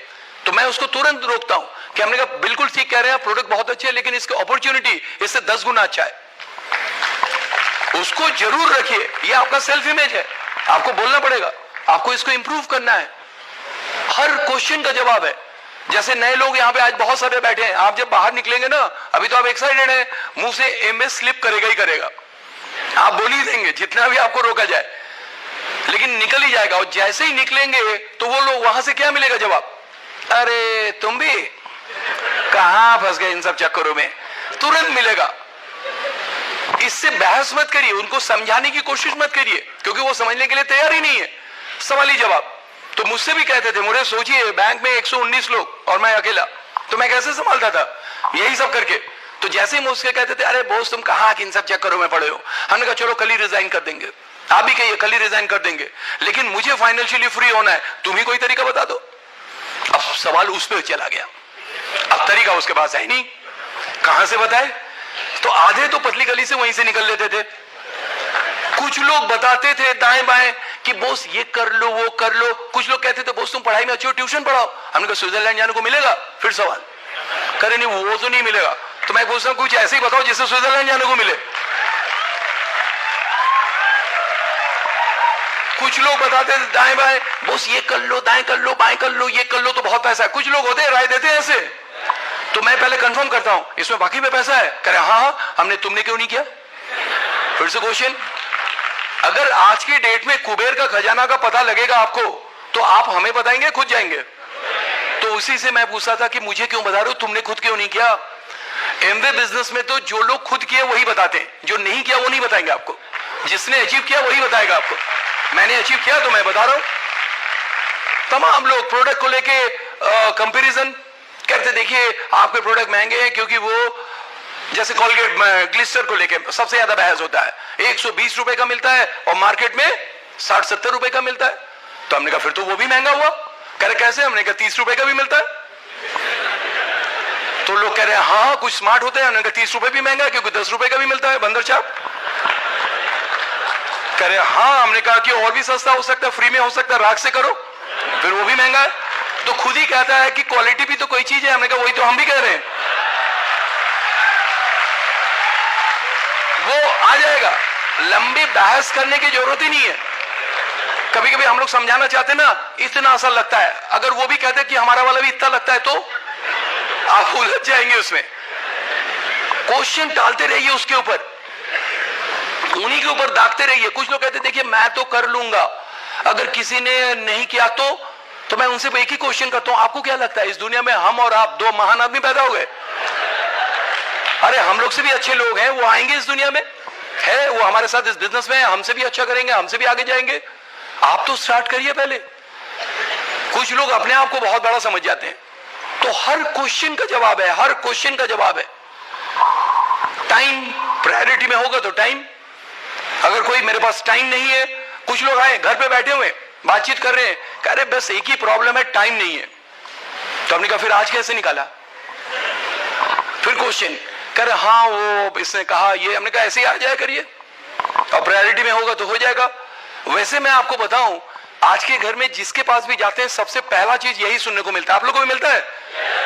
तो मैं उसको तुरंत रोकता हूं कि हमने कहा बिल्कुल ठीक कह रहे हैं, प्रोडक्ट बहुत अच्छे है, लेकिन इसकी अपॉर्चुनिटी इससे 10 गुना अच्छा है। उसको जरूर रखिए, ये आपका सेल्फ इमेज है, आपको बोलना पड़ेगा, आपको इसको इंप्रूव करना है। हर क्वेश्चन का जवाब है। जैसे नए लोग यहाँ पे आज बहुत सारे बैठे हैं, आप जब बाहर निकलेंगे ना, अभी तो आप एक्साइटेड हैं, मुंह से एमएस स्लिप करेगा ही करेगा, आप बोल ही देंगे जितना भी आपको रोका जाए, लेकिन निकल ही जाएगा। और जैसे ही निकलेंगे तो वो लोग वहां से क्या मिलेगा जवाब? अरे तुम भी कहां फंस गए इन सब चक्करों में, तुरंत मिलेगा। इससे बहस मत करिए, उनको समझाने की कोशिश मत करिए, क्योंकि वो समझने के लिए तैयार ही नहीं है। सवाल ही जवाब। तो मुझसे भी कहते थे, मुझे सोचिए बैंक में 119 लोग और मैं अकेला, तो मैं कैसे संभालता था यही सब करके। तो जैसे ही मुझसे कहते थे अरे बॉस तुम कहां इन सब चक्करों में पड़े हो, हमने कहा चलो कल ही रिजाइन कर देंगे। आप भी कहिए कल ही रिजाइन कर देंगे, लेकिन मुझे फाइनेंशियली फ्री होना है, तुम ही कोई तरीका बता दो। अब सवाल उस पर चला गया, अब तरीका उसके पास है ही नहीं, कहां से बताए? तो आधे तो पतली गली से वहीं से निकल लेते थे। कुछ लोग बताते थे दाएं बाएं कि बोस ये कर लो वो कर लो। कुछ लोग कहते थे बोस तुम पढ़ाई में अच्छे हो, ट्यूशन पढ़ाओ। हमने कहा स्विट्जरलैंड जाने को मिलेगा? फिर सवाल करे नहीं, वो तो नहीं मिलेगा। तो मैं पूछता हूं कुछ ऐसे ही बताओ जिससे स्विट्जरलैंड जाने को मिले। कुछ लोग बताते थे दाएं बाएं, बोस ये कर लो, दाएं कर लो, बाएं कर लो, ये कर लो तो बहुत पैसा है। कुछ लोग होते हैं राय देते हैं ऐसे, तो मैं पहले कंफर्म करता हूं इसमें बाकी में पैसा है। कह रहे हाँ, हमने तुमने क्यों नहीं किया? फिर से क्वेश्चन, अगर आज की डेट में कुबेर का खजाना का पता लगेगा आपको, तो आप हमें बताएंगे खुद जाएंगे? तो उसी से मैं पूछा था कि मुझे क्यों बता रहे हो, तुमने खुद क्यों नहीं किया? एमवे बिजनेस में तो जो लोग खुद किए वही बताते हैं, जो नहीं किया वो नहीं बताएंगे आपको। जिसने अचीव किया वही बताएगा आपको। मैंने अचीव किया तो मैं बता रहा हूं, तमाम लोग प्रोडक्ट को लेके कंपैरिजन कहते, देखिए आपके प्रोडक्ट महंगे हैं क्योंकि वो, जैसे कोलगेट ग्लिस्टर को लेके सबसे ज्यादा बहस होता है, 120 रुपए का मिलता है और मार्केट में 60-70 रुपए का मिलता है। तो हमने कहा फिर तो वो भी महंगा हुआ। कह रहे कैसे? हमने कहा 30 रुपए का भी मिलता है। तो लोग कह रहे हैं हाँ कुछ स्मार्ट होते हैं। हमने कहा 30 रुपए भी महंगा है क्योंकि 10 रुपए का भी मिलता है बंदर छाप। कह रहे हाँ। हमने कहा कि और भी सस्ता हो सकता है, फ्री में हो सकता है, राख से करो, फिर वो भी महंगा है। तो खुद ही कहता है कि क्वालिटी भी तो कोई चीज है। हमने कहा वही तो हम भी कह रहे हैं, वो आ जाएगा। लंबी बहस करने की जरूरत ही नहीं है। कभी कभी हम लोग समझाना चाहते ना, इतना आसान लगता है। अगर वो भी कहते कि हमारा वाला भी इतना लगता है तो आप उलझ जाएंगे उसमें। क्वेश्चन डालते रहिए उसके ऊपर, उन्हीं के ऊपर दागते रहिए। कुछ लोग कहते देखिए मैं तो कर लूंगा, अगर किसी ने नहीं किया तो मैं उनसे एक ही क्वेश्चन करता हूं, आपको क्या लगता है इस दुनिया में हम और आप दो महान आदमी पैदा हो गए? अरे हम लोग से भी अच्छे लोग हैं, वो आएंगे इस दुनिया में, है वो हमारे साथ इस बिजनेस में, हमसे भी अच्छा करेंगे, हमसे भी आगे जाएंगे। आप तो स्टार्ट करिए पहले। कुछ लोग अपने आप को बहुत बड़ा समझ जाते हैं। तो हर क्वेश्चन का जवाब है, हर क्वेश्चन का जवाब है। टाइम प्रायोरिटी में होगा तो टाइम। अगर कोई मेरे पास टाइम नहीं है, कुछ लोग आए घर पे बैठे हुए बातचीत कर रहे हैं, कह रहे बस एक ही प्रॉब्लम है, टाइम नहीं है। तो हमने कहा फिर आज कैसे निकाला? फिर क्वेश्चन कर हाँ वो इसने कहा ये, हमने कहा ऐसे ही आ जाया करिए और प्रायोरिटी में होगा तो हो जाएगा। वैसे मैं आपको बताऊं, आज के घर में जिसके पास भी जाते हैं सबसे पहला चीज यही सुनने को मिलता है। आप लोगों को भी मिलता है,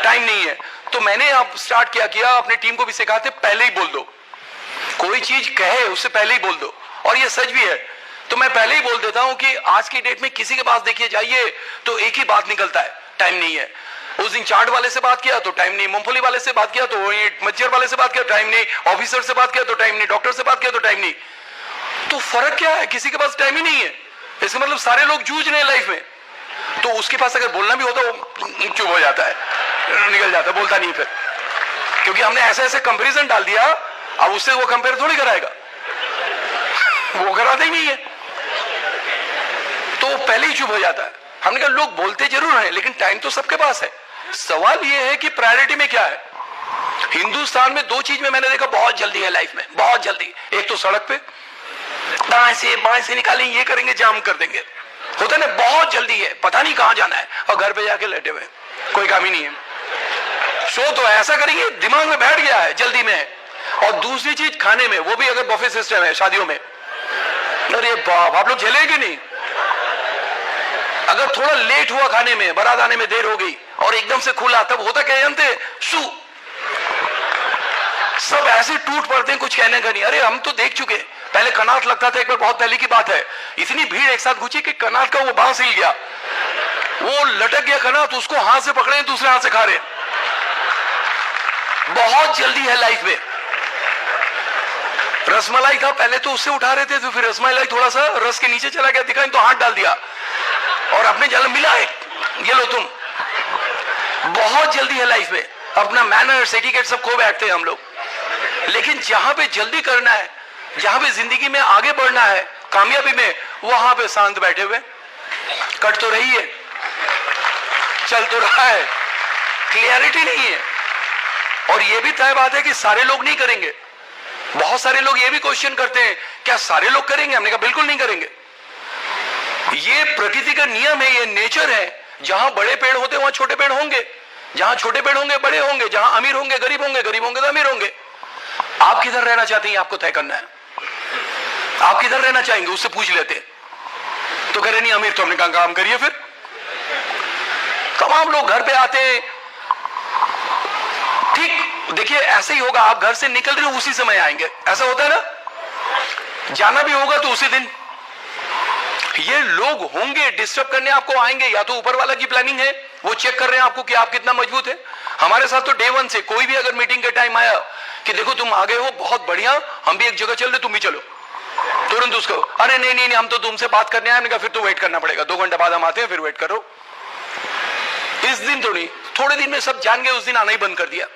टाइम नहीं है। तो मैंने आप स्टार्ट किया अपनी टीम को भी सिखाते, पहले ही बोल दो। कोई चीज कहे उससे पहले ही बोल दो, और ये सच भी है। तो मैं पहले ही बोल देता हूं कि आज की डेट में किसी के पास देखिए जाइए तो एक ही बात निकलता है, टाइम नहीं है। उस दिन चाट वाले से बात किया तो टाइम नहीं, मूंगफली वाले से बात किया तो मच्छर वाले से बात किया टाइम नहीं, ऑफिसर से बात किया तो टाइम नहीं, डॉक्टर से बात किया तो टाइम नहीं। तो फर्क क्या है? किसी के पास टाइम ही नहीं है। इसका मतलब सारे लोग जूझ रहे हैं लाइफ में। तो उसके पास अगर बोलना भी होता वो चुप हो जाता है, निकल जाता है, बोलता नहीं फिर, क्योंकि हमने ऐसे ऐसे कंपैरिजन डाल दिया। अब उससे वो कंपेयर थोड़ी कराएगा, वो कराते ही नहीं है, तो पहले ही चुप हो जाता है। हमने कहा लोग बोलते जरूर हैं लेकिन टाइम तो सबके पास है। सवाल ये है कि प्रायोरिटी में क्या है। हिंदुस्तान में दो चीज में मैंने देखा बहुत जल्दी है लाइफ में, बहुत जल्दी। एक तो सड़क पे दाएं से बाएं से निकालेंगे, ये करेंगे, जाम कर देंगे, होता है ना, बहुत जल्दी है, पता नहीं कहां जाना है, और घर पे जाके लेटे हुए कोई काम ही नहीं है। शो तो ऐसा करेंगे, दिमाग में बैठ गया है, जल्दी में है। और दूसरी चीज खाने में, वो भी अगर बफे सिस्टम है शादियों में, अरे बाप, आप लोग झेलेंगे नहीं। अगर थोड़ा लेट हुआ खाने में, बारात आने में देर हो गई और एकदम से खुला, तब होता क्या जानते? शू सब ऐसे टूट पड़ते हैं, कुछ कहने का नहीं। अरे हम तो देख चुके, पहले कनात लगता था, एक बार बहुत पहले की बात है, इतनी भीड़ एक साथ घुसी कि कनात का वो बांस हिल गया, वो लटक गया कनात, उसको हाथ से पकड़े, दूसरे हाथ से खा रहे। बहुत जल्दी है लाइफ में। रसमलाई था, पहले तो उससे उठा रहे थे, तो फिर रसमलाई थोड़ा सा रस के नीचे चला गया, दिखा तो हाथ डाल दिया और अपने जल मिला है, ये लो तुम। बहुत जल्दी है लाइफ में, अपना मैनर्स एटिकेट सब खो बैठते हैं हम लोग। लेकिन जहां पे जल्दी करना है, जहां पे जिंदगी में आगे बढ़ना है, कामयाबी में, वहां पे शांत बैठे हुए, कट तो रही है, चल तो रहा है, क्लियरिटी नहीं है। और ये भी तय बात है कि सारे लोग नहीं करेंगे। बहुत सारे लोग ये भी क्वेश्चन करते हैं, क्या सारे लोग करेंगे? हमने कहा बिल्कुल नहीं करेंगे। ये प्रकृति का नियम है, ये नेचर है। जहां बड़े पेड़ होते वहां छोटे पेड़ होंगे, जहां छोटे पेड़ होंगे बड़े होंगे, जहां अमीर होंगे गरीब होंगे, गरीब होंगे तो अमीर होंगे। आप किधर रहना चाहते हैं, आपको तय करना है। आप किधर रहना चाहेंगे, उससे पूछ लेते। तो कह रहे नहीं अमीर, तो हमने कहा काम करिए फिर। तमाम लोग घर पे आते हैं, ठीक देखिए ऐसे ही होगा, आप घर से निकल रहे हो उसी समय आएंगे, ऐसा होता है ना। जाना भी होगा तो उसी दिन। ये लोग होंगे डिस्टर्ब करने, आपको आएंगे, या तो ऊपर वाला की प्लानिंग है, वो चेक कर रहे हैं आपको कि आप कितना मजबूत है। हमारे साथ तो डे वन से कोई भी अगर मीटिंग के टाइम आया कि देखो तुम आगे हो, बहुत बढ़िया, हम भी एक जगह चल रहे, तुम भी चलो, तुरंत उसको अरे नहीं नहीं नहीं हम तो तुमसे बात करने आए। हमने कहा फिर तो वेट करना पड़ेगा, 2 घंटे बाद हम आते हैं, फिर वेट करो। इस दिन तो नहीं, थोड़े दिन में सब जान गए, उस दिन आना ही बंद कर दिया।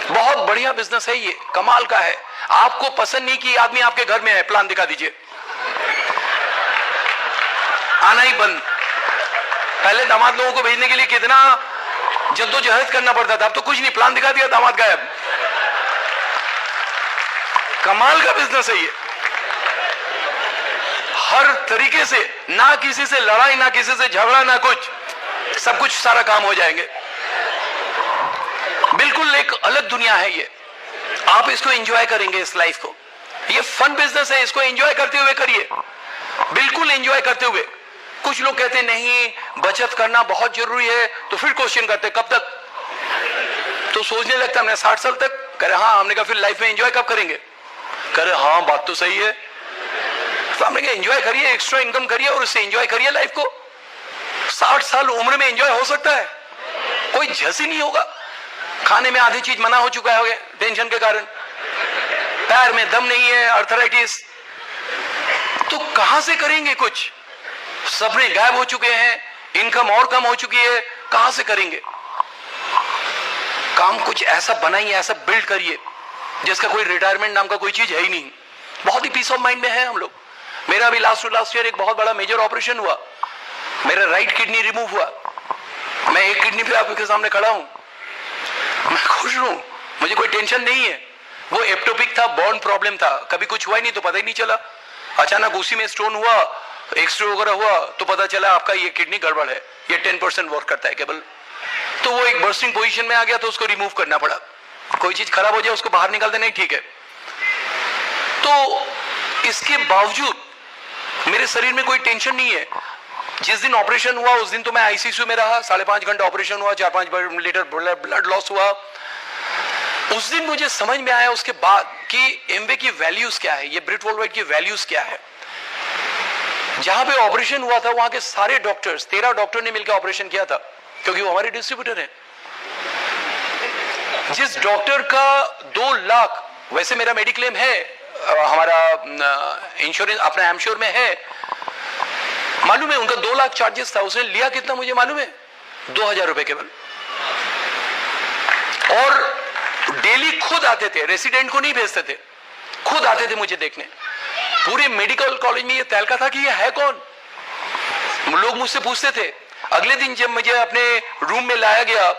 बहुत बढ़िया बिजनेस है ये, कमाल का है। आपको पसंद नहीं कि आदमी आपके घर में है, प्लान दिखा दीजिए, आना ही बंद। पहले दामाद लोगों को भेजने के लिए कितना जद्दोजहद करना पड़ता था, अब तो कुछ नहीं, प्लान दिखा दिया, दामाद गायब। कमाल का बिजनेस है ये, हर तरीके से, ना किसी से लड़ाई, ना किसी से झगड़ा, ना कुछ, सब कुछ सारा काम हो जाएंगे। बिल्कुल एक अलग दुनिया है ये, आप इसको एंजॉय करेंगे इस लाइफ को। ये फन बिजनेस है, इसको एंजॉय करते हुए करिए, बिल्कुल एंजॉय करते हुए। कुछ लोग कहते नहीं बचत करना बहुत जरूरी है, तो फिर क्वेश्चन करते कब तक, तो सोचने लगता हमने 60 साल तक। करे हाँ, हमने कहा फिर लाइफ में एंजॉय कब करेंगे, करे हाँ बात तो सही है। तो हमने कहा एंजॉय करिए, एक्स्ट्रा इनकम करिए और उससे एंजॉय करिए लाइफ को। 60 साल उम्र में एंजॉय हो सकता है, कोई झस ही नहीं होगा। खाने में आधी चीज मना हो चुका है टेंशन के कारण, पैर में दम नहीं है, अर्थराइटिस, तो कहां से करेंगे कुछ, सपने गायब हो चुके हैं, इनकम और कम हो चुकी है, कहां से करेंगे काम। कुछ ऐसा बनाइए, ऐसा बिल्ड करिए जिसका कोई रिटायरमेंट नाम का कोई चीज है ही नहीं, बहुत ही पीस ऑफ माइंड में है हम लोग। मेरा भी लास्ट ईयर एक बहुत बड़ा मेजर ऑपरेशन हुआ, मेरा राइट किडनी रिमूव हुआ, मैं एक किडनी पे आपके सामने खड़ा हूं, मैं खुश हूं, मुझे कोई टेंशन नहीं है। वो एप्टोपिक था, बॉर्न प्रॉब्लम था, कभी कुछ हुआ ही नहीं तो पता ही नहीं चला, अचानक उसी में स्टोन हुआ, एक्सरे वगैरह हुआ तो पता चला आपका ये किडनी गड़बड़ है, ये 10% वर्क करता है केवल। तो वो एक बर्स्टिंग पोजीशन में आ गया तो उसको रिमूव करना पड़ा। कोई चीज खराब हो जाए उसको बाहर निकाल देना ही ठीक है। तो इसके बावजूद मेरे शरीर में कोई टेंशन नहीं है। जिस दिन ऑपरेशन हुआ उस दिन तो मैं आईसीयू में रहा, 5.5 घंटे ऑपरेशन हुआ, 4-5 लीटर ब्लड लॉस हुआ। उस दिन मुझे समझ में आया उसके बाद कि एमवे की वैल्यूज क्या है, ये ब्रिट वर्ल्डवाइड की वैल्यूज क्या है। जहां पे ऑपरेशन हुआ था वहां के सारे डॉक्टर्स, 13 डॉक्टर ने मिलकर ऑपरेशन किया था, क्योंकि वो हमारे डिस्ट्रीब्यूटर हैं। जिस डॉक्टर का 2 लाख, वैसे मेरा मेडिक्लेम है, हमारा इंश्योरेंस अपना एमश्योर में है, मालूम है उनका 2 लाख चार्जेस था, उसने लिया कितना मुझे मालूम है, 2000 रुपए केवल। और डेली खुद आते थे, रेसिडेंट को नहीं भेजते थे, खुद आते थे मुझे देखने। पूरे मेडिकल कॉलेज में ये तहलका था कि ये है कौन, लोग मुझसे पूछते थे। अगले दिन जब मुझे अपने रूम में लाया गया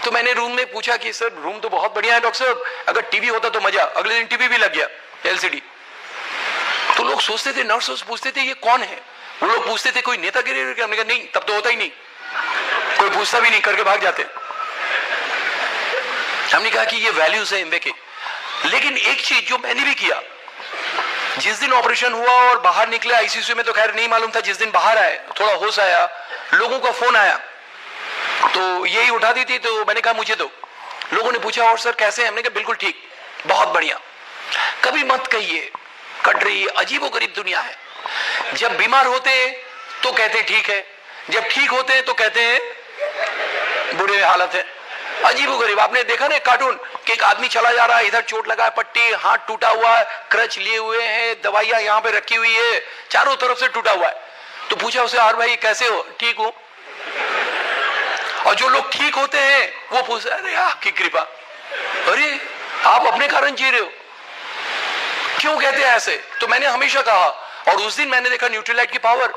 तो मैंने रूम में पूछा कि सर रूम तो बहुत बढ़िया है डॉक्टर साहब, अगर टीवी होता तो मजा। अगले दिन टीवी भी लग गया, एलसीडी। तो लोग सोचते थे, नर्स पूछते थे ये कौन है, वो लोग पूछते थे कोई नेतागिरी, हमने कहा नहीं, तब तो होता ही नहीं, कोई पूछता भी नहीं, करके भाग जाते। हमने कहा कि ये वैल्यूज है एमवे के। लेकिन एक चीज जो मैंने भी किया, जिस दिन ऑपरेशन हुआ और बाहर निकले आईसीयू में तो खैर नहीं मालूम था, जिस दिन बाहर आए थोड़ा होश आया, लोगों का फोन आया तो यही उठा दी थी, तो मैंने कहा मुझे दो। लोगों ने पूछा और सर कैसे हैं, हमने कहा बिल्कुल ठीक, बहुत बढ़िया। कभी मत कहिए कट रही है, अजीबोगरीब दुनिया है। जब बीमार होते तो कहते हैं ठीक है, जब ठीक होते हैं तो कहते हैं बुरे हालत है, अजीबोगरीब। आपने देखा ना कार्टून कि एक आदमी चला जा रहा है, इधर चोट लगा है, पट्टी, हाथ टूटा हुआ है, क्रच लिए हुए हैं, दवाइयां यहाँ पे रखी हुई है, चारों तरफ से टूटा हुआ है। तो पूछा उसे, यार भाई कैसे हो, ठीक हूं। और जो लोग ठीक होते हैं वो पूछते, अरे आपकी कृपा, अरे आप अपने कारण जी रहे हो, क्यों कहते हैं ऐसे। तो मैंने हमेशा कहा, और उस दिन मैंने देखा न्यूट्रीलाइट की पावर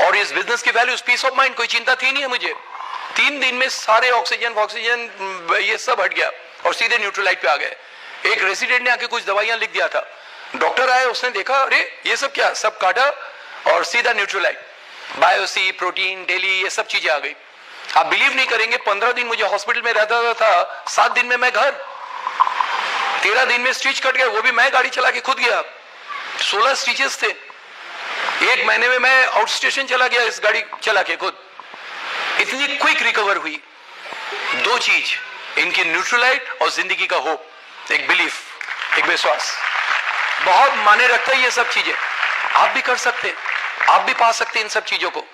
और इस बिजनेस की वैल्यूज, पीस ऑफ माइंड, कोई चिंता थी नहीं है मुझे। 3 दिन में सारे ऑक्सीजन ये सब हट गया और सीधे न्यूट्रीलाइट पे आ गए। एक रेसिडेंट ने आके कुछ दवाइयां लिख दिया था, डॉक्टर आए, उसने देखा, अरे ये सब क्या, सब काटा और सीधा न्यूट्रीलाइट, बायोसी, प्रोटीन, डेली, ये सब चीजें आ गई। आप बिलीव नहीं करेंगे, 15 दिन मुझे हॉस्पिटल में रहता था, 7 दिन में मैं घर, 13 दिन में स्टिच कट गए, वो भी मैं गाड़ी चला के खुद गया, 16 स्टिचेस थे। 1 महीने में मैं आउट स्टेशन चला गया इस गाड़ी चला के खुद। इतनी क्विक रिकवर हुई। 2 चीज, इनकी न्यूट्रीलाइट और जिंदगी का होप, एक बिलीफ, एक विश्वास, बहुत माने रखता है ये सब चीजें। आप भी कर सकते हैं, आप भी पा सकते हैं इन सब चीजों को,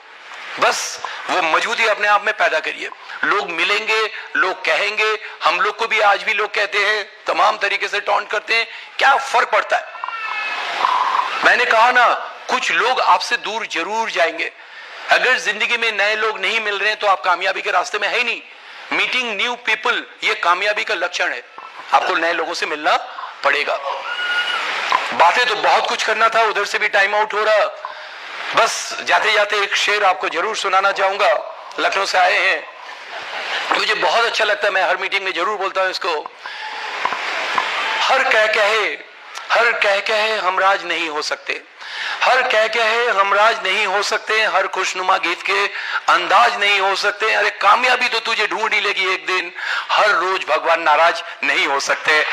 बस वो मजबूती अपने आप में पैदा करिए। लोग मिलेंगे, लोग कहेंगे, हम लोग को भी आज भी लोग कहते हैं, तमाम तरीके से टॉन्ट करते हैं, क्या फर्क पड़ता है। मैंने कहा ना, कुछ लोग आपसे दूर जरूर जाएंगे। अगर जिंदगी में नए लोग नहीं मिल रहे हैं तो आप कामयाबी के रास्ते में है ही नहीं। मीटिंग न्यू पीपल, ये कामयाबी का लक्षण है। आपको नए लोगों से मिलना पड़ेगा। बातें तो बहुत कुछ करना था, उधर से भी टाइम आउट हो रहा। बस जाते जाते एक शेर आपको जरूर सुनाना चाहूंगा। लखनऊ से आए हैं। मुझे बहुत अच्छा लगता है, मैं हर मीटिंग में जरूर बोलता हूं इसको। हर कह कहे हमराज नहीं हो सकते, हर कह कहे हमराज नहीं हो सकते, हर खुशनुमा गीत के अंदाज नहीं हो सकते। अरे कामयाबी तो तुझे ढूंढ ही लेगी एक दिन, हर रोज भगवान नाराज नहीं हो सकते।